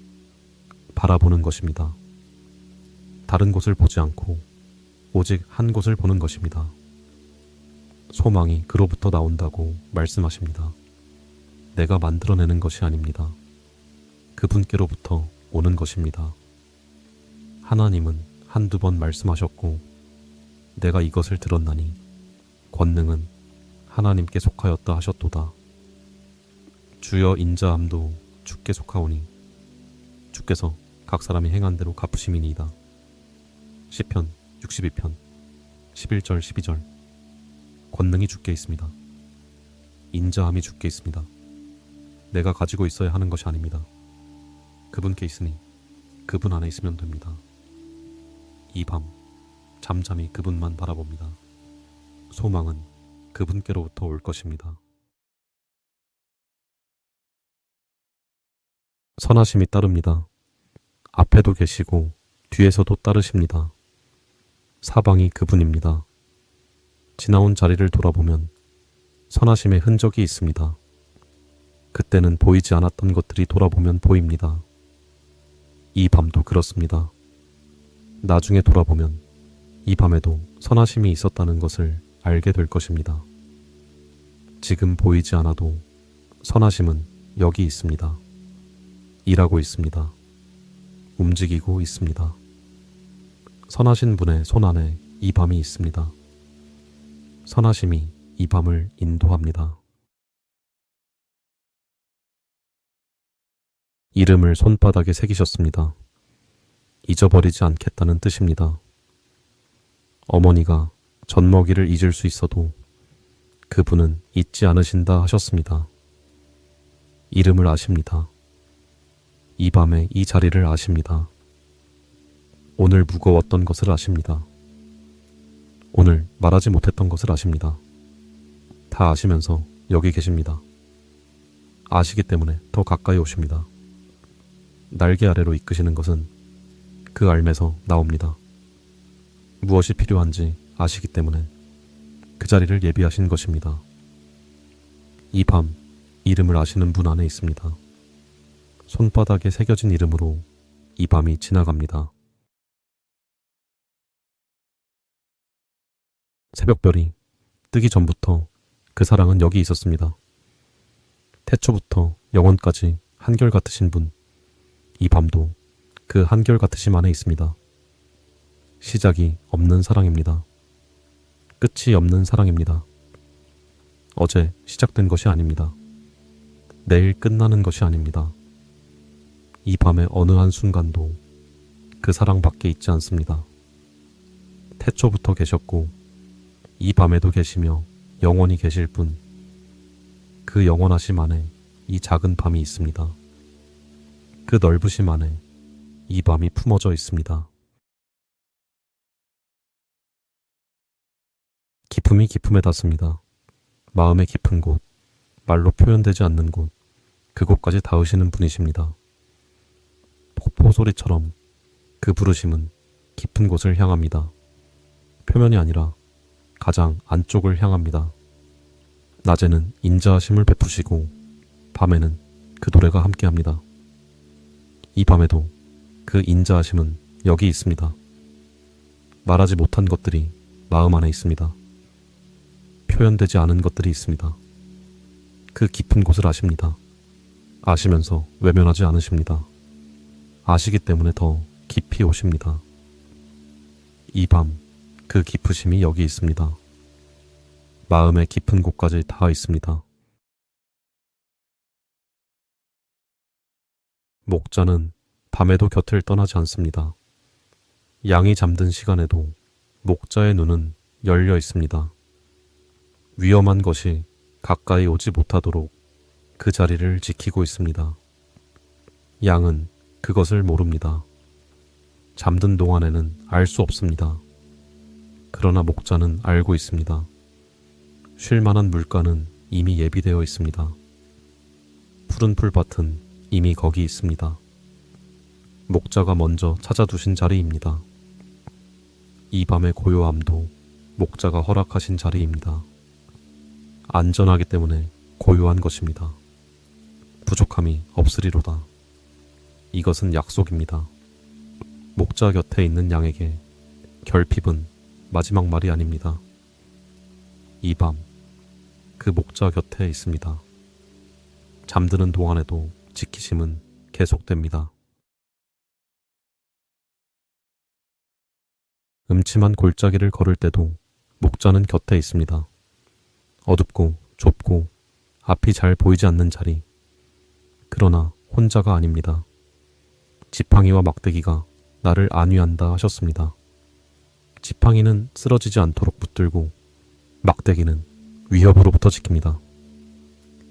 바라보는 것입니다. 다른 곳을 보지 않고 오직 한 곳을 보는 것입니다. 소망이 그로부터 나온다고 말씀하십니다. 내가 만들어내는 것이 아닙니다. 그분께로부터 오는 것입니다. 하나님은 한두 번 말씀하셨고 내가 이것을 들었나니 권능은 하나님께 속하였다 하셨도다. 주여 인자함도 주께 속하오니 주께서 각 사람이 행한 대로 갚으심이니이다. 시편 62편 11절 12절. 권능이 주께 있습니다. 인자함이 주께 있습니다. 내가 가지고 있어야 하는 것이 아닙니다. 그분께 있으니 그분 안에 있으면 됩니다. 이 밤 잠잠히 그분만 바라봅니다. 소망은 그분께로부터 올 것입니다. 선하심이 따릅니다. 앞에도 계시고 뒤에서도 따르십니다. 사방이 그분입니다. 지나온 자리를 돌아보면 선하심의 흔적이 있습니다. 그때는 보이지 않았던 것들이 돌아보면 보입니다. 이 밤도 그렇습니다. 나중에 돌아보면 이 밤에도 선하심이 있었다는 것을 알게 될 것입니다. 지금 보이지 않아도 선하심은 여기 있습니다. 일하고 있습니다. 움직이고 있습니다. 선하신 분의 손 안에 이 밤이 있습니다. 선하심이 이 밤을 인도합니다. 이름을 손바닥에 새기셨습니다. 잊어버리지 않겠다는 뜻입니다. 어머니가 젖먹이를 잊을 수 있어도 그분은 잊지 않으신다 하셨습니다. 이름을 아십니다. 이 밤에 이 자리를 아십니다. 오늘 무거웠던 것을 아십니다. 오늘 말하지 못했던 것을 아십니다. 다 아시면서 여기 계십니다. 아시기 때문에 더 가까이 오십니다. 날개 아래로 이끄시는 것은 그 알매서 나옵니다. 무엇이 필요한지 아시기 때문에 그 자리를 예비하신 것입니다. 이 밤 이름을 아시는 분 안에 있습니다. 손바닥에 새겨진 이름으로 이 밤이 지나갑니다. 새벽별이 뜨기 전부터 그 사랑은 여기 있었습니다. 태초부터 영원까지 한결같으신 분, 이 밤도 그 한결같으심 안에 있습니다. 시작이 없는 사랑입니다. 끝이 없는 사랑입니다. 어제 시작된 것이 아닙니다. 내일 끝나는 것이 아닙니다. 이 밤의 어느 한순간도 그 사랑밖에 있지 않습니다. 태초부터 계셨고 이 밤에도 계시며 영원히 계실 분, 그 영원하심 안에 이 작은 밤이 있습니다. 그 넓으심 안에 이 밤이 품어져 있습니다. 기품이 기품에 닿습니다. 마음의 깊은 곳, 말로 표현되지 않는 곳, 그곳까지 닿으시는 분이십니다. 폭포 소리처럼 그 부르심은 깊은 곳을 향합니다. 표면이 아니라 가장 안쪽을 향합니다. 낮에는 인자하심을 베푸시고 밤에는 그 노래가 함께합니다. 이 밤에도 그 인자하심은 여기 있습니다. 말하지 못한 것들이 마음 안에 있습니다. 표현되지 않은 것들이 있습니다. 그 깊은 곳을 아십니다. 아시면서 외면하지 않으십니다. 아시기 때문에 더 깊이 오십니다. 이 밤 그 깊으심이 여기 있습니다. 마음의 깊은 곳까지 닿아 있습니다. 목자는 밤에도 곁을 떠나지 않습니다. 양이 잠든 시간에도 목자의 눈은 열려 있습니다. 위험한 것이 가까이 오지 못하도록 그 자리를 지키고 있습니다. 양은 그것을 모릅니다. 잠든 동안에는 알 수 없습니다. 그러나 목자는 알고 있습니다. 쉴 만한 물가는 이미 예비되어 있습니다. 푸른 풀밭은 이미 거기 있습니다. 목자가 먼저 찾아두신 자리입니다. 이 밤의 고요함도 목자가 허락하신 자리입니다. 안전하기 때문에 고요한 것입니다. 부족함이 없으리로다. 이것은 약속입니다. 목자 곁에 있는 양에게 결핍은 마지막 말이 아닙니다. 이 밤 그 목자 곁에 있습니다. 잠드는 동안에도 지키심은 계속됩니다. 음침한 골짜기를 걸을 때도 목자는 곁에 있습니다. 어둡고 좁고 앞이 잘 보이지 않는 자리. 그러나 혼자가 아닙니다. 지팡이와 막대기가 나를 안위한다 하셨습니다. 지팡이는 쓰러지지 않도록 붙들고 막대기는 위협으로부터 지킵니다.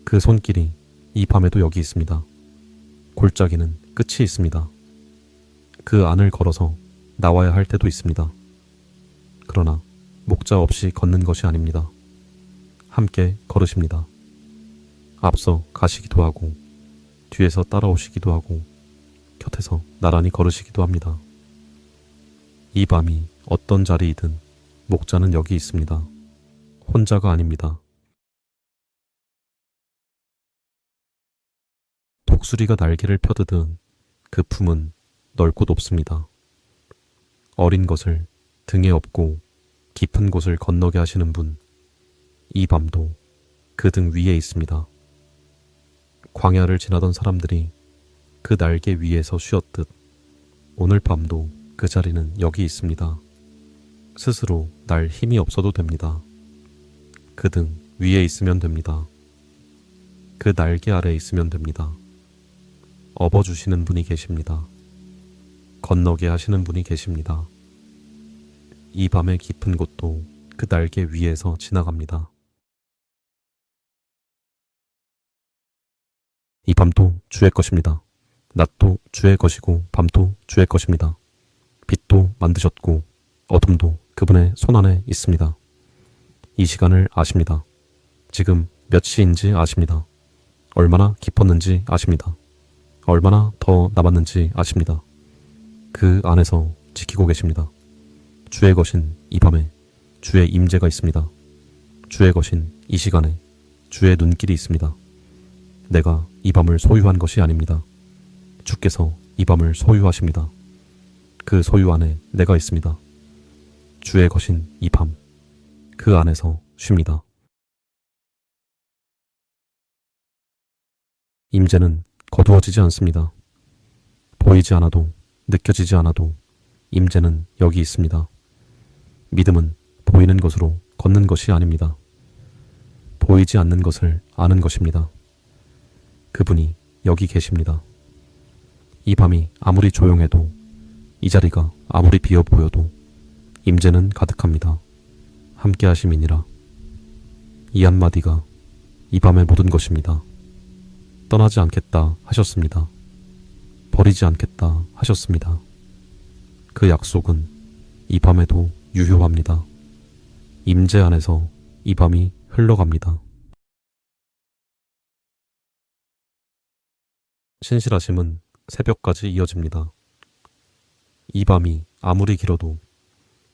그 손길이 이 밤에도 여기 있습니다. 골짜기는 끝이 있습니다. 그 안을 걸어서 나와야 할 때도 있습니다. 그러나 목자 없이 걷는 것이 아닙니다. 함께 걸으십니다. 앞서 가시기도 하고 뒤에서 따라오시기도 하고 곁에서 나란히 걸으시기도 합니다. 이 밤이 어떤 자리이든 목자는 여기 있습니다. 혼자가 아닙니다. 독수리가 날개를 펴드든 그 품은 넓고 높습니다. 어린 것을 등에 업고 깊은 곳을 건너게 하시는 분, 이 밤도 그 등 위에 있습니다. 광야를 지나던 사람들이 그 날개 위에서 쉬었듯 오늘 밤도 그 자리는 여기 있습니다. 스스로 날 힘이 없어도 됩니다. 그 등 위에 있으면 됩니다. 그 날개 아래 있으면 됩니다. 업어주시는 분이 계십니다. 건너게 하시는 분이 계십니다. 이 밤의 깊은 곳도 그 날개 위에서 지나갑니다. 이 밤도 주의 것입니다. 낮도 주의 것이고 밤도 주의 것입니다. 빛도 만드셨고 어둠도 그분의 손안에 있습니다. 이 시간을 아십니다. 지금 몇 시인지 아십니다. 얼마나 깊었는지 아십니다. 얼마나 더 남았는지 아십니다. 그 안에서 지키고 계십니다. 주의 것인 이 밤에 주의 임재가 있습니다. 주의 것인 이 시간에 주의 눈길이 있습니다. 내가 이 밤을 소유한 것이 아닙니다. 주께서 이 밤을 소유하십니다. 그 소유 안에 내가 있습니다. 주의 것인 이 밤, 그 안에서 쉽니다. 임재는 거두어지지 않습니다. 보이지 않아도 느껴지지 않아도 임재는 여기 있습니다. 믿음은 보이는 것으로 걷는 것이 아닙니다. 보이지 않는 것을 아는 것입니다. 그분이 여기 계십니다. 이 밤이 아무리 조용해도 이 자리가 아무리 비어 보여도 임재는 가득합니다. 함께 하심이니라. 이 한마디가 이 밤의 모든 것입니다. 떠나지 않겠다 하셨습니다. 버리지 않겠다 하셨습니다. 그 약속은 이 밤에도 유효합니다. 임재 안에서 이 밤이 흘러갑니다. 신실하심은 새벽까지 이어집니다. 이 밤이 아무리 길어도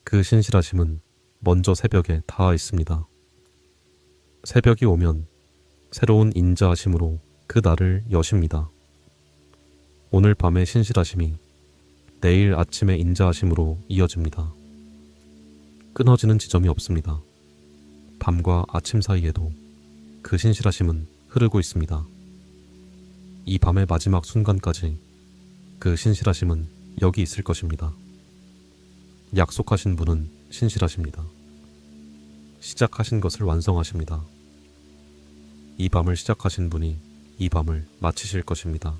그 신실하심은 먼저 새벽에 닿아 있습니다. 새벽이 오면 새로운 인자하심으로 그 날을 여십니다. 오늘 밤의 신실하심이 내일 아침의 인자하심으로 이어집니다. 끊어지는 지점이 없습니다. 밤과 아침 사이에도 그 신실하심은 흐르고 있습니다. 이 밤의 마지막 순간까지 그 신실하심은 여기 있을 것입니다. 약속하신 분은 신실하십니다. 시작하신 것을 완성하십니다. 이 밤을 시작하신 분이 이 밤을 마치실 것입니다.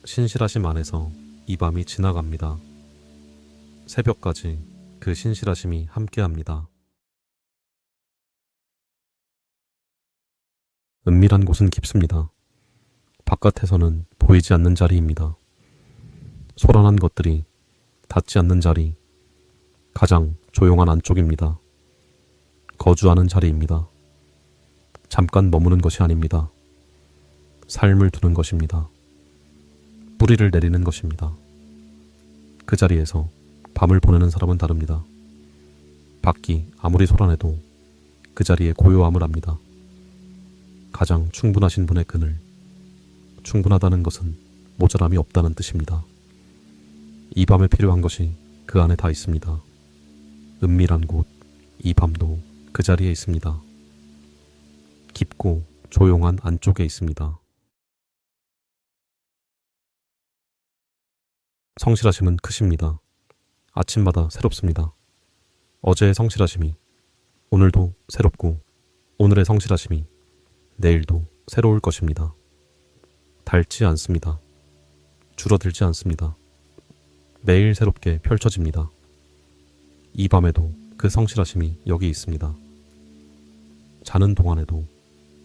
신실하심 안에서 이 밤이 지나갑니다. 새벽까지 그 신실하심이 함께합니다. 은밀한 곳은 깊습니다. 바깥에서는 보이지 않는 자리입니다. 소란한 것들이 닿지 않는 자리, 가장 조용한 안쪽입니다. 거주하는 자리입니다. 잠깐 머무는 것이 아닙니다. 삶을 두는 것입니다. 뿌리를 내리는 것입니다. 그 자리에서 밤을 보내는 사람은 다릅니다. 밖이 아무리 소란해도 그 자리에 고요함을 압니다. 가장 충분하신 분의 그늘, 충분하다는 것은 모자람이 없다는 뜻입니다. 이 밤에 필요한 것이 그 안에 다 있습니다. 은밀한 곳, 이 밤도 그 자리에 있습니다. 깊고 조용한 안쪽에 있습니다. 성실하심은 크십니다. 아침마다 새롭습니다. 어제의 성실하심이 오늘도 새롭고 오늘의 성실하심이 내일도 새로울 것입니다. 닳지 않습니다. 줄어들지 않습니다. 매일 새롭게 펼쳐집니다. 이 밤에도 그 성실하심이 여기 있습니다. 자는 동안에도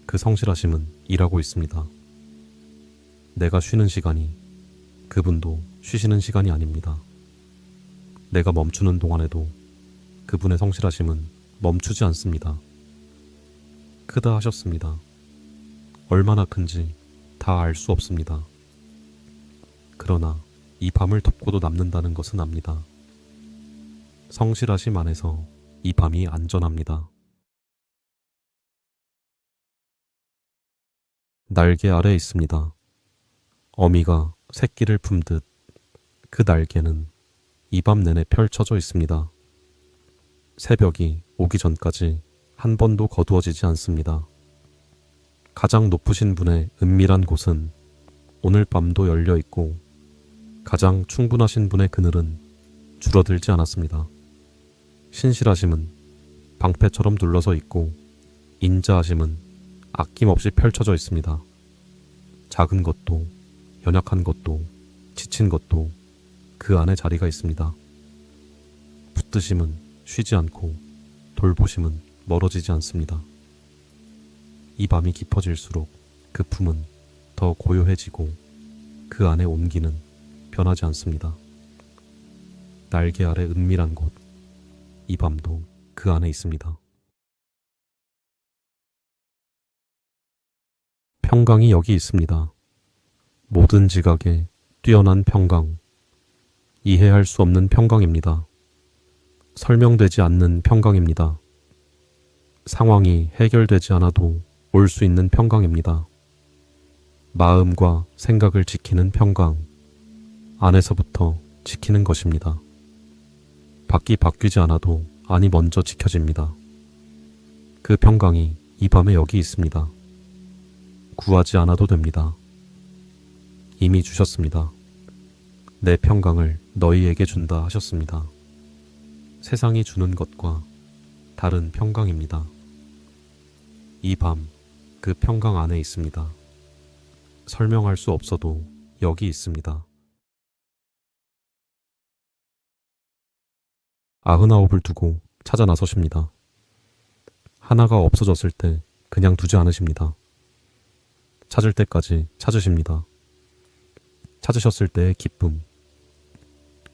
그 성실하심은 일하고 있습니다. 내가 쉬는 시간이 그분도 쉬시는 시간이 아닙니다. 내가 멈추는 동안에도 그분의 성실하심은 멈추지 않습니다. 크다 하셨습니다. 얼마나 큰지 다 알 수 없습니다. 그러나 이 밤을 덮고도 남는다는 것은 압니다. 성실하심 안에서 이 밤이 안전합니다. 날개 아래 있습니다. 어미가 새끼를 품듯 그 날개는 이 밤 내내 펼쳐져 있습니다. 새벽이 오기 전까지 한 번도 거두어지지 않습니다. 가장 높으신 분의 은밀한 곳은 오늘 밤도 열려 있고 가장 충분하신 분의 그늘은 줄어들지 않았습니다. 신실하심은 방패처럼 둘러서 있고 인자하심은 아낌없이 펼쳐져 있습니다. 작은 것도 연약한 것도 지친 것도 그 안에 자리가 있습니다. 붙드심은 쉬지 않고 돌보심은 멀어지지 않습니다. 이 밤이 깊어질수록 그 품은 더 고요해지고 그 안에 온기는 변하지 않습니다. 날개 아래 은밀한 곳, 이 밤도 그 안에 있습니다. 평강이 여기 있습니다. 모든 지각에 뛰어난 평강, 이해할 수 없는 평강입니다. 설명되지 않는 평강입니다. 상황이 해결되지 않아도 올 수 있는 평강입니다. 마음과 생각을 지키는 평강, 안에서부터 지키는 것입니다. 밖이 바뀌지 않아도 안이 먼저 지켜집니다. 그 평강이 이 밤에 여기 있습니다. 구하지 않아도 됩니다. 이미 주셨습니다. 내 평강을 너희에게 준다 하셨습니다. 세상이 주는 것과 다른 평강입니다. 이 밤, 그 평강 안에 있습니다. 설명할 수 없어도 여기 있습니다. 99을 두고 찾아 나서십니다. 하나가 없어졌을 때 그냥 두지 않으십니다. 찾을 때까지 찾으십니다. 찾으셨을 때의 기쁨,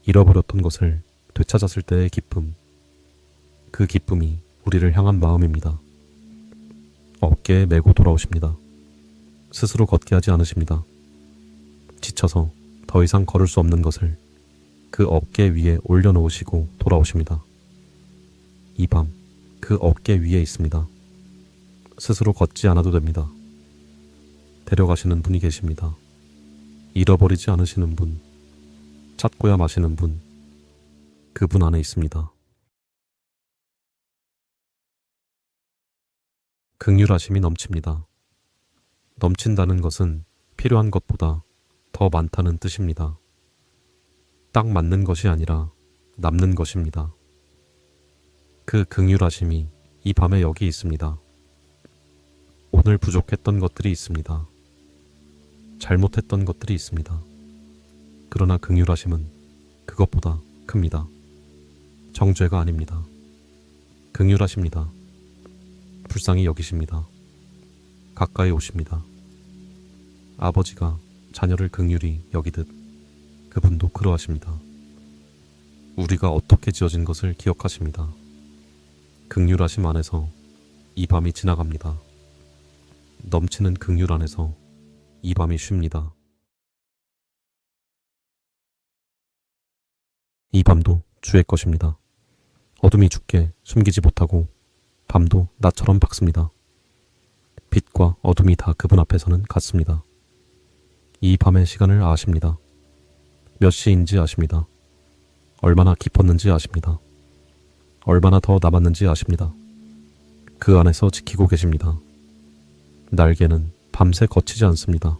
잃어버렸던 것을 되찾았을 때의 기쁨, 그 기쁨이 우리를 향한 마음입니다. 어깨에 메고 돌아오십니다. 스스로 걷게 하지 않으십니다. 지쳐서 더 이상 걸을 수 없는 것을 그 어깨 위에 올려놓으시고 돌아오십니다. 이 밤, 그 어깨 위에 있습니다. 스스로 걷지 않아도 됩니다. 데려가시는 분이 계십니다. 잃어버리지 않으시는 분, 찾고야 마시는 분, 그분 안에 있습니다. 긍휼하심이 넘칩니다. 넘친다는 것은 필요한 것보다 더 많다는 뜻입니다. 딱 맞는 것이 아니라 남는 것입니다. 그 긍휼하심이 이 밤에 여기 있습니다. 오늘 부족했던 것들이 있습니다. 잘못했던 것들이 있습니다. 그러나 긍휼하심은 그것보다 큽니다. 정죄가 아닙니다. 긍휼하십니다. 불쌍히 여기십니다. 가까이 오십니다. 아버지가 자녀를 긍휼히 여기듯 그분도 그러하십니다. 우리가 어떻게 지어진 것을 기억하십니다. 긍휼하심 안에서 이 밤이 지나갑니다. 넘치는 긍휼 안에서 이 밤이 쉽니다. 이 밤도 주의 것입니다. 어둠이 죽게 숨기지 못하고 밤도 나처럼 밝습니다. 빛과 어둠이 다 그분 앞에서는 같습니다. 이 밤의 시간을 아십니다. 몇 시인지 아십니다. 얼마나 깊었는지 아십니다. 얼마나 더 남았는지 아십니다. 그 안에서 지키고 계십니다. 날개는 밤새 거치지 않습니다.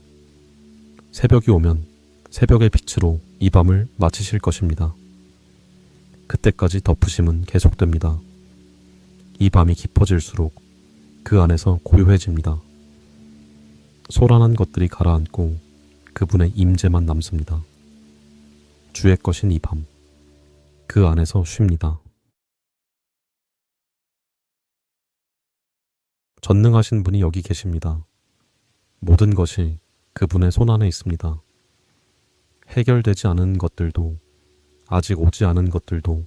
새벽이 오면 새벽의 빛으로 이 밤을 마치실 것입니다. 그때까지 덮으심은 계속됩니다. 이 밤이 깊어질수록 그 안에서 고요해집니다. 소란한 것들이 가라앉고 그분의 임재만 남습니다. 주의 것인 이 밤, 그 안에서 쉽니다. 전능하신 분이 여기 계십니다. 모든 것이 그분의 손 안에 있습니다. 해결되지 않은 것들도 아직 오지 않은 것들도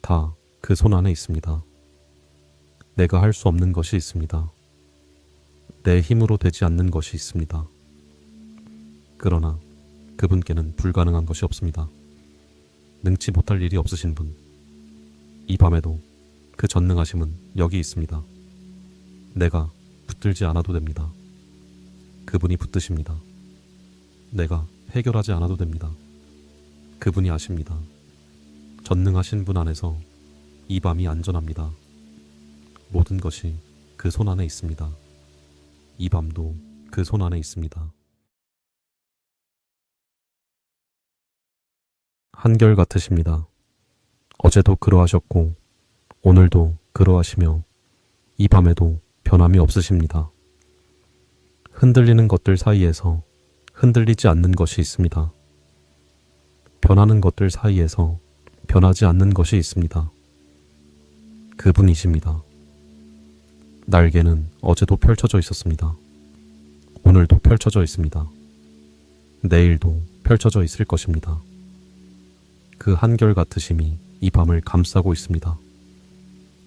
다 그 손 안에 있습니다. 내가 할 수 없는 것이 있습니다. 내 힘으로 되지 않는 것이 있습니다. 그러나 그분께는 불가능한 것이 없습니다. 능치 못할 일이 없으신 분, 이 밤에도 그 전능하심은 여기 있습니다. 내가 붙들지 않아도 됩니다. 그분이 붙드십니다. 내가 해결하지 않아도 됩니다. 그분이 아십니다. 전능하신 분 안에서 이 밤이 안전합니다. 모든 것이 그 손 안에 있습니다. 이 밤도 그 손 안에 있습니다. 한결같으십니다. 어제도 그러하셨고 오늘도 그러하시며 이 밤에도 변함이 없으십니다. 흔들리는 것들 사이에서 흔들리지 않는 것이 있습니다. 변하는 것들 사이에서 변하지 않는 것이 있습니다. 그분이십니다. 날개는 어제도 펼쳐져 있었습니다. 오늘도 펼쳐져 있습니다. 내일도 펼쳐져 있을 것입니다. 그 한결같으심이 이 밤을 감싸고 있습니다.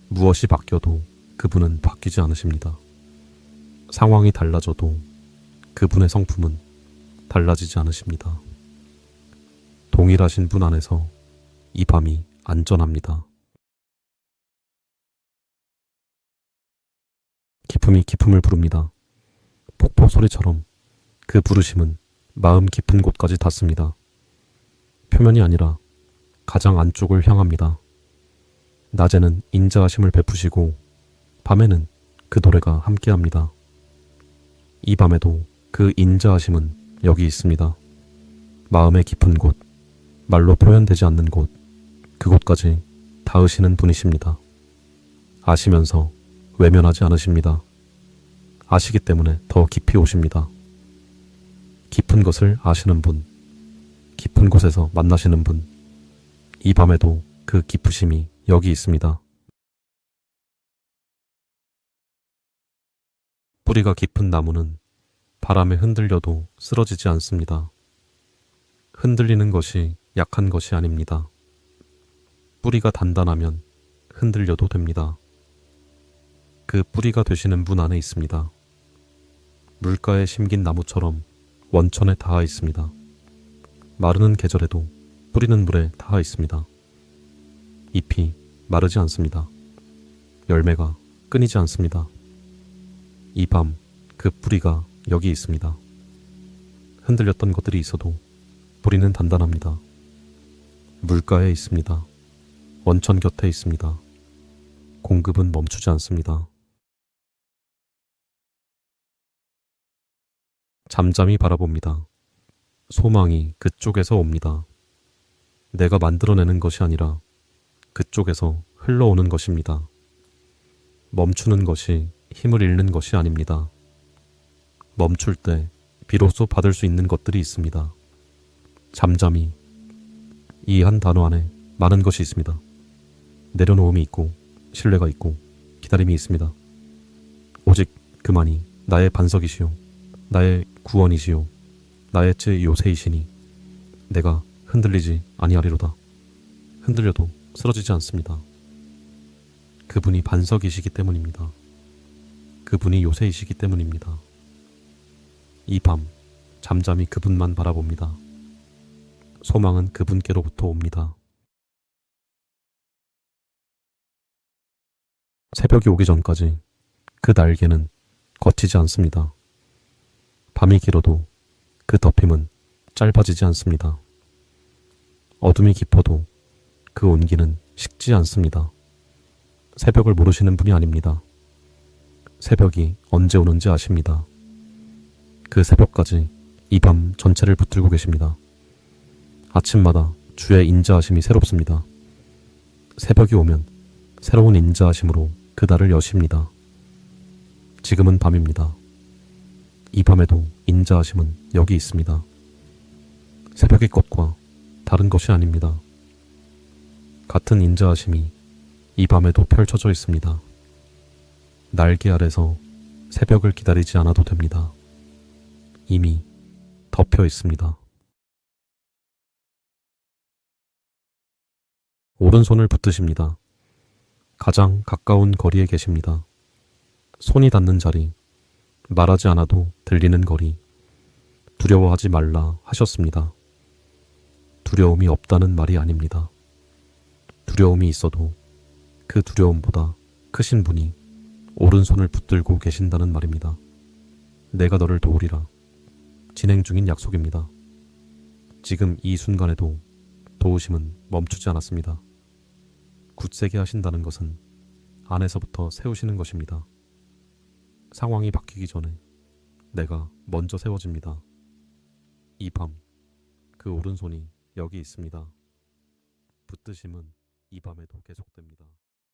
무엇이 바뀌어도 그분은 바뀌지 않으십니다. 상황이 달라져도 그분의 성품은 달라지지 않으십니다. 동일하신 분 안에서 이 밤이 안전합니다. 기품이 기품을 부릅니다. 폭포 소리처럼 그 부르심은 마음 깊은 곳까지 닿습니다. 표면이 아니라 가장 안쪽을 향합니다. 낮에는 인자하심을 베푸시고 밤에는 그 노래가 함께합니다. 이 밤에도 그 인자하심은 여기 있습니다. 마음의 깊은 곳, 말로 표현되지 않는 곳, 그곳까지 닿으시는 분이십니다. 아시면서 외면하지 않으십니다. 아시기 때문에 더 깊이 오십니다. 깊은 것을 아시는 분, 깊은 곳에서 만나시는 분, 이 밤에도 그 깊으심이 여기 있습니다. 뿌리가 깊은 나무는 바람에 흔들려도 쓰러지지 않습니다. 흔들리는 것이 약한 것이 아닙니다. 뿌리가 단단하면 흔들려도 됩니다. 그 뿌리가 되시는 분 안에 있습니다. 물가에 심긴 나무처럼 원천에 닿아 있습니다. 마르는 계절에도 뿌리는 물에 닿아 있습니다. 잎이 마르지 않습니다. 열매가 끊이지 않습니다. 이 밤 그 뿌리가 여기 있습니다. 흔들렸던 것들이 있어도 뿌리는 단단합니다. 물가에 있습니다. 원천 곁에 있습니다. 공급은 멈추지 않습니다. 잠잠히 바라봅니다. 소망이 그쪽에서 옵니다. 내가 만들어내는 것이 아니라 그쪽에서 흘러오는 것입니다. 멈추는 것이 힘을 잃는 것이 아닙니다. 멈출 때 비로소 받을 수 있는 것들이 있습니다. 잠잠히, 이 한 단어 안에 많은 것이 있습니다. 내려놓음이 있고 신뢰가 있고 기다림이 있습니다. 오직 그만이 나의 반석이시요 나의 구원이시요 나의 제 요새이시니 내가 흔들리지 아니하리로다. 흔들려도 쓰러지지 않습니다. 그분이 반석이시기 때문입니다. 그분이 요새이시기 때문입니다. 이 밤 잠잠히 그분만 바라봅니다. 소망은 그분께로부터 옵니다. 새벽이 오기 전까지 그 날개는 거치지 않습니다. 밤이 길어도 그 덮임은 짧아지지 않습니다. 어둠이 깊어도 그 온기는 식지 않습니다. 새벽을 모르시는 분이 아닙니다. 새벽이 언제 오는지 아십니다. 그 새벽까지 이 밤 전체를 붙들고 계십니다. 아침마다 주의 인자하심이 새롭습니다. 새벽이 오면 새로운 인자하심으로 그 달을 여십니다. 지금은 밤입니다. 이 밤에도 인자하심은 여기 있습니다. 새벽의 것과 다른 것이 아닙니다. 같은 인자하심이 이 밤에도 펼쳐져 있습니다. 날개 아래서 새벽을 기다리지 않아도 됩니다. 이미 덮여 있습니다. 오른손을 붙드십니다. 가장 가까운 거리에 계십니다. 손이 닿는 자리, 말하지 않아도 들리는 거리, 두려워하지 말라 하셨습니다. 두려움이 없다는 말이 아닙니다. 두려움이 있어도 그 두려움보다 크신 분이 오른손을 붙들고 계신다는 말입니다. 내가 너를 도우리라. 진행 중인 약속입니다. 지금 이 순간에도 도우심은 멈추지 않았습니다. 굳세게 하신다는 것은 안에서부터 세우시는 것입니다. 상황이 바뀌기 전에 내가 먼저 세워집니다. 이 밤, 그 오른손이 여기 있습니다. 붙드심은 이 밤에도 계속됩니다.